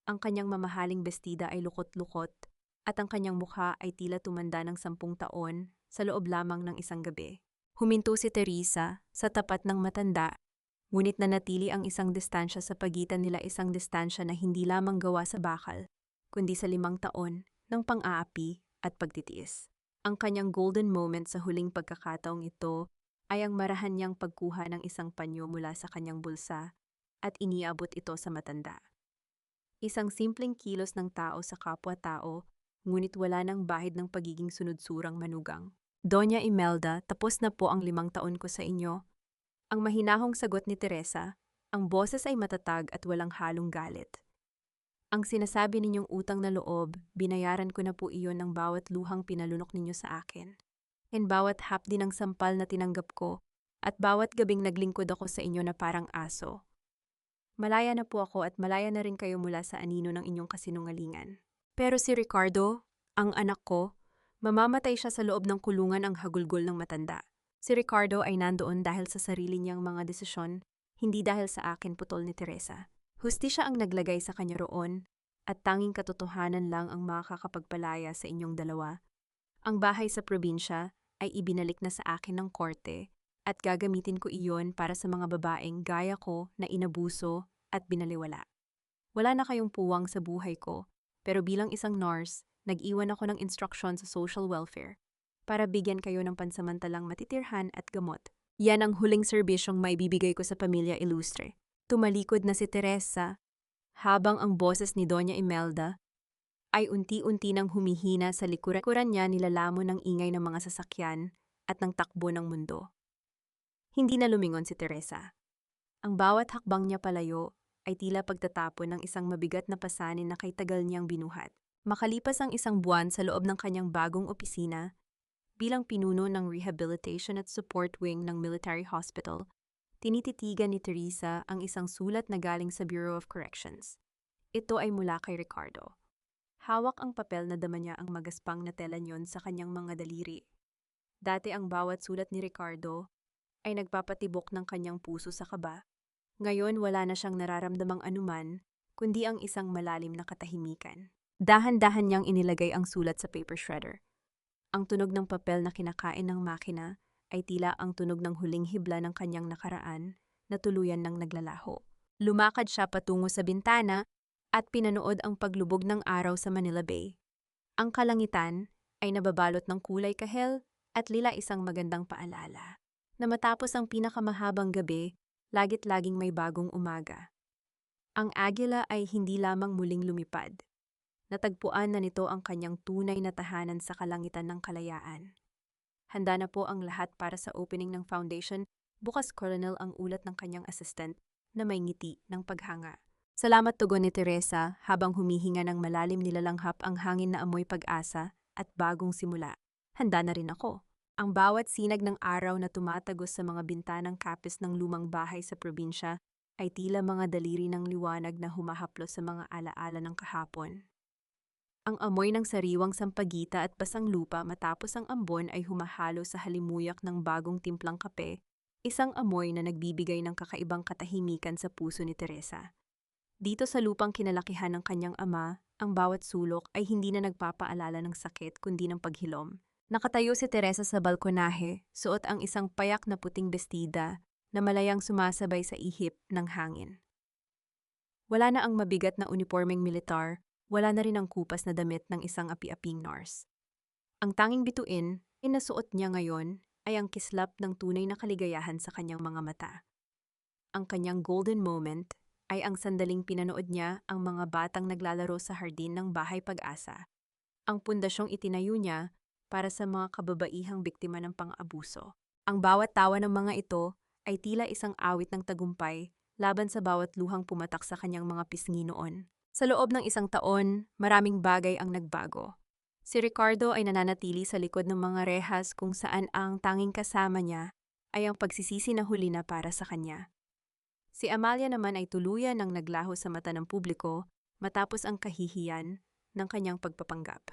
Ang kanyang mamahaling bestida ay lukot-lukot at ang kanyang mukha ay tila tumanda ng 10 taon sa loob lamang ng isang gabi. Huminto si Teresa sa tapat ng matanda, ngunit nanatili ang isang distansya sa pagitan nila, isang distansya na hindi lamang gawa sa bakal, kundi sa 5 taon ng pang-aapi at pagtitiis. Ang kanyang golden moment sa huling pagkakataong ito ay ang marahan niyang pagkuha ng isang panyo mula sa kanyang bulsa at iniabot ito sa matanda. Isang simpleng kilos ng tao sa kapwa-tao, ngunit wala nang bahid ng pagiging sunod-surang manugang. "Doña Imelda, tapos na po ang 5 taon ko sa inyo." Ang mahinahong sagot ni Teresa, ang boses ay matatag at walang halong galit. "Ang sinasabi ninyong utang na loob, binayaran ko na po iyon ng bawat luhang pinalunok ninyo sa akin. And bawat hapdi ng sampal na tinanggap ko, at bawat gabing naglingkod ako sa inyo na parang aso. Malaya na po ako at malaya na rin kayo mula sa anino ng inyong kasinungalingan. Pero si Ricardo, ang anak ko, mamamatay siya sa loob ng kulungan." Ang hagulgol ng matanda. "Si Ricardo ay nandoon dahil sa sarili niyang mga desisyon, hindi dahil sa akin," putol ni Teresa. "Hustisya ang naglagay sa kanya roon, at tanging katotohanan lang ang makakapagpalaya sa inyong dalawa. Ang bahay sa probinsya ay ibinalik na sa akin ng korte, at gagamitin ko iyon para sa mga babaeng gaya ko na inabuso at binaliwala. Wala na kayong puwang sa buhay ko, pero bilang isang nurse, nag-iwan ako ng instruction sa social welfare para bigyan kayo ng pansamantalang matitirhan at gamot. Yan ang huling serbisyong maibibigay ko sa pamilya Ilustre." Tumalikod na si Teresa, habang ang boses ni Doña Imelda ay unti-unti nang humihina sa likuran niya, nilalamon ng ingay ng mga sasakyan at ng takbo ng mundo. Hindi na lumingon si Teresa. Ang bawat hakbang niya palayo ay tila pagtatapon ng isang mabigat na pasanin na kay tagal niyang binuhat. Makalipas ang 1 buwan sa loob ng kanyang bagong opisina, bilang pinuno ng Rehabilitation at Support Wing ng Military Hospital, tinititigan ni Teresa ang isang sulat na galing sa Bureau of Corrections. Ito ay mula kay Ricardo. Hawak ang papel na dama niya ang magaspang na telanyon sa kanyang mga daliri. Dati ang bawat sulat ni Ricardo ay nagpapatibok ng kanyang puso sa kaba. Ngayon wala na siyang nararamdamang anuman, kundi ang isang malalim na katahimikan. Dahan-dahan niyang inilagay ang sulat sa paper shredder. Ang tunog ng papel na kinakain ng makina ay tila ang tunog ng huling hibla ng kanyang nakaraan na tuluyan ng naglalaho. Lumakad siya patungo sa bintana at pinanood ang paglubog ng araw sa Manila Bay. Ang kalangitan ay nababalot ng kulay kahel at lila, isang magandang paalala na matapos ang pinakamahabang gabi, lagit laging may bagong umaga. Ang agila ay hindi lamang muling lumipad. Natagpuan na nito ang kanyang tunay na tahanan sa kalangitan ng kalayaan. Handa na po ang lahat para sa opening ng foundation. Bukas Colonel ang ulat ng kanyang assistant na may ngiti ng paghanga. Salamat, tugon ni Teresa habang humihinga ng malalim, nilalanghap ang hangin na amoy pag-asa at bagong simula. Handa na rin ako. Ang bawat sinag ng araw na tumatagos sa mga bintanang kapis ng lumang bahay sa probinsya ay tila mga daliri ng liwanag na humahaplos sa mga alaala ng kahapon. Ang amoy ng sariwang sampagita at basang lupa matapos ang ambon ay humahalo sa halimuyak ng bagong timplang kape, isang amoy na nagbibigay ng kakaibang katahimikan sa puso ni Teresa. Dito sa lupang kinalakihan ng kanyang ama, ang bawat sulok ay hindi na nagpapaalala ng sakit kundi ng paghilom. Nakatayo si Teresa sa balkonahe, suot ang isang payak na puting bestida na malayang sumasabay sa ihip ng hangin. Wala na ang mabigat na unipormeng militar, wala na rin ang kupas na damit ng isang api-aping nurse. Ang tanging bituin ay nasuot niya ngayon ay ang kislap ng tunay na kaligayahan sa kanyang mga mata. Ang kanyang golden moment ay ang sandaling pinanood niya ang mga batang naglalaro sa hardin ng Bahay Pag-asa. Ang pundasyong itinayo niya para sa mga kababaihang biktima ng pang-abuso. Ang bawat tawa ng mga ito ay tila isang awit ng tagumpay laban sa bawat luhang pumatak sa kanyang mga pisngi noon. Sa loob ng isang taon, maraming bagay ang nagbago. Si Ricardo ay nananatili sa likod ng mga rehas kung saan ang tanging kasama niya ay ang pagsisisi na huli na para sa kanya. Si Amalia naman ay tuluyan ng naglaho sa mata ng publiko matapos ang kahihiyan ng kanyang pagpapanggap.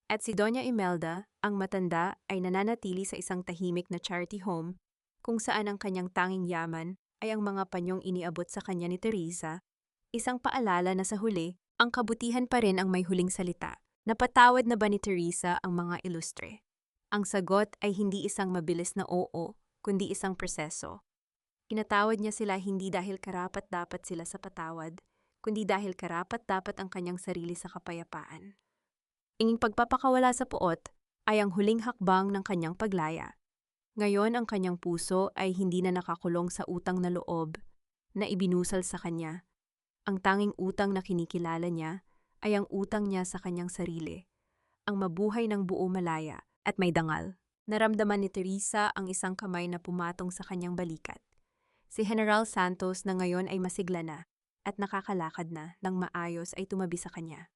At si Doña Imelda, ang matanda, ay nananatili sa isang tahimik na charity home kung saan ang kanyang tanging yaman ay ang mga panyong iniabot sa kanya ni Teresa, isang paalala na sa huli, ang kabutihan pa rin ang may huling salita. Napatawad na ba ni Teresa ang mga ilustre? Ang sagot ay hindi isang mabilis na oo, kundi isang proseso. Pinatawad niya sila hindi dahil karapat-dapat sila sa patawad, kundi dahil karapat-dapat ang kanyang sarili sa kapayapaan. Inging pagpapakawala sa puot ay ang huling hakbang ng kanyang paglaya. Ngayon ang kanyang puso ay hindi na nakakulong sa utang na loob na ibinusal sa kanya. Ang tanging utang na kinikilala niya ay ang utang niya sa kanyang sarili, ang mabuhay ng buo malaya at may dangal. Naramdaman ni Teresa ang isang kamay na pumatong sa kanyang balikat. Si General Santos na ngayon ay masigla na at nakakalakad na ng maayos ay tumabi sa kanya.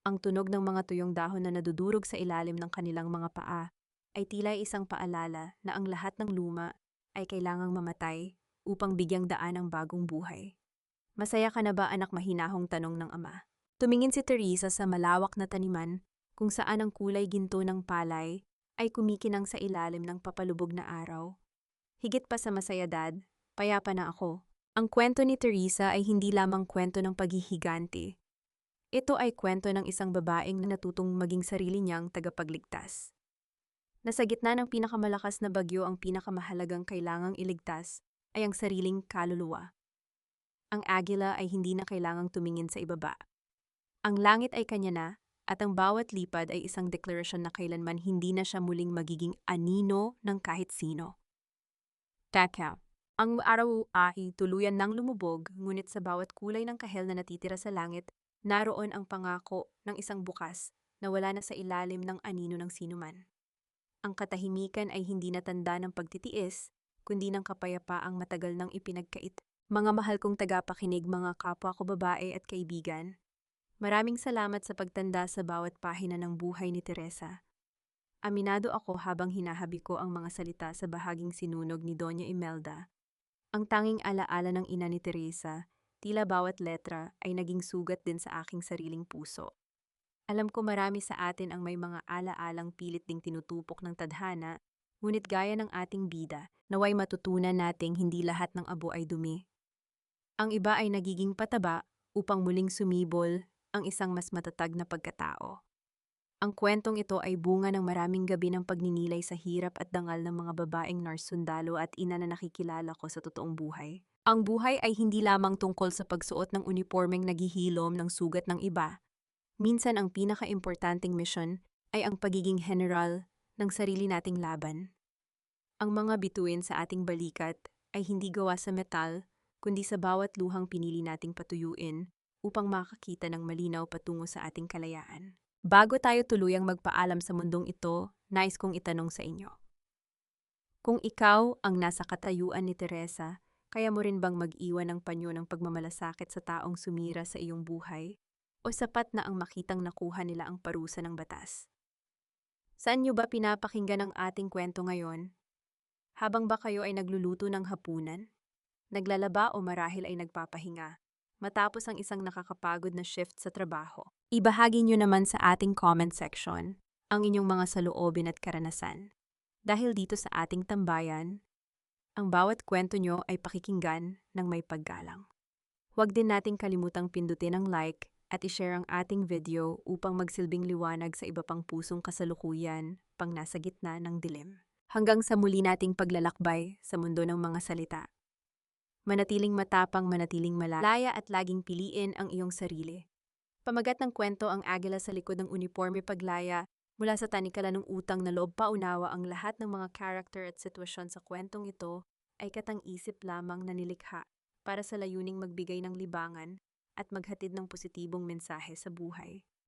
Ang tunog ng mga tuyong dahon na nadudurog sa ilalim ng kanilang mga paa ay tila isang paalala na ang lahat ng luma ay kailangang mamatay upang bigyang daan ang bagong buhay. Masaya ka na ba, anak? Mahinahong tanong ng ama. Tumingin si Teresa sa malawak na taniman kung saan ang kulay ginto ng palay ay kumikinang sa ilalim ng papalubog na araw. Higit pa sa masaya, Dad, payapa na ako. Ang kwento ni Teresa ay hindi lamang kwento ng paghihiganti. Ito ay kwento ng isang babaeng na natutong maging sarili niyang tagapagligtas. Nasa gitna ng pinakamalakas na bagyo, ang pinakamahalagang kailangang iligtas ay ang sariling kaluluwa. Ang agila ay hindi na kailangang tumingin sa ibaba. Ang langit ay kanya na, at ang bawat lipad ay isang deklarasyon na kailanman hindi na siya muling magiging anino ng kahit sino. Teka, ang araw ay tuluyan ng lumubog, ngunit sa bawat kulay ng kahel na natitira sa langit, naroon ang pangako ng isang bukas na wala na sa ilalim ng anino ng sinuman. Ang katahimikan ay hindi na tanda ng pagtitiis, kundi ng kapayapaang matagal nang ipinagkait. Mga mahal kong tagapakinig, mga kapwa ko babae at kaibigan, maraming salamat sa pagtanda sa bawat pahina ng buhay ni Teresa. Aminado ako habang hinahabi ko ang mga salita sa bahaging sinunog ni Doña Imelda. Ang tanging alaala ng ina ni Teresa, tila bawat letra ay naging sugat din sa aking sariling puso. Alam ko marami sa atin ang may mga ala-alang pilit ding tinutupok ng tadhana, ngunit gaya ng ating bida, naway matutunan nating hindi lahat ng abo ay dumi. Ang iba ay nagiging pataba upang muling sumibol ang isang mas matatag na pagkatao. Ang kwentong ito ay bunga ng maraming gabi ng pagninilay sa hirap at dangal ng mga babaeng nurse sundalo at ina na nakikilala ko sa totoong buhay. Ang buhay ay hindi lamang tungkol sa pagsuot ng unipormeng naghihilom ng sugat ng iba. Minsan ang pinakaimportanteng misyon ay ang pagiging general ng sarili nating laban. Ang mga bituin sa ating balikat ay hindi gawa sa metal, kundi sa bawat luhang pinili nating patuyuin upang makakita ng malinaw patungo sa ating kalayaan. Bago tayo tuluyang magpaalam sa mundong ito, nais kong itanong sa inyo. Kung ikaw ang nasa katayuan ni Teresa, kaya mo rin bang mag-iwan ng panyo ng pagmamalasakit sa taong sumira sa iyong buhay? O sapat na ang makitang nakuha nila ang parusa ng batas? Saan niyo ba pinapakinggan ang ating kwento ngayon? Habang ba kayo ay nagluluto ng hapunan? Naglalaba o marahil ay nagpapahinga? Matapos ang isang nakakapagod na shift sa trabaho. Ibahagi niyo naman sa ating comment section ang inyong mga saloobin at karanasan. Dahil dito sa ating tambayan, ang bawat kwento nyo ay pakikinggan ng may paggalang. Huwag din nating kalimutang pindutin ang like at ishare ang ating video upang magsilbing liwanag sa iba pang pusong kasalukuyan pang nasa gitna ng dilim. Hanggang sa muli nating paglalakbay sa mundo ng mga salita. Manatiling matapang, manatiling malaya at laging piliin ang iyong sarili. Pamagat ng kwento ang agila sa likod ng uniforme paglaya mula sa tanikala ng utang na loob paunawa ang lahat ng mga character at sitwasyon sa kwentong ito ay katang-isip lamang na nilikha para sa layuning magbigay ng libangan at maghatid ng positibong mensahe sa buhay.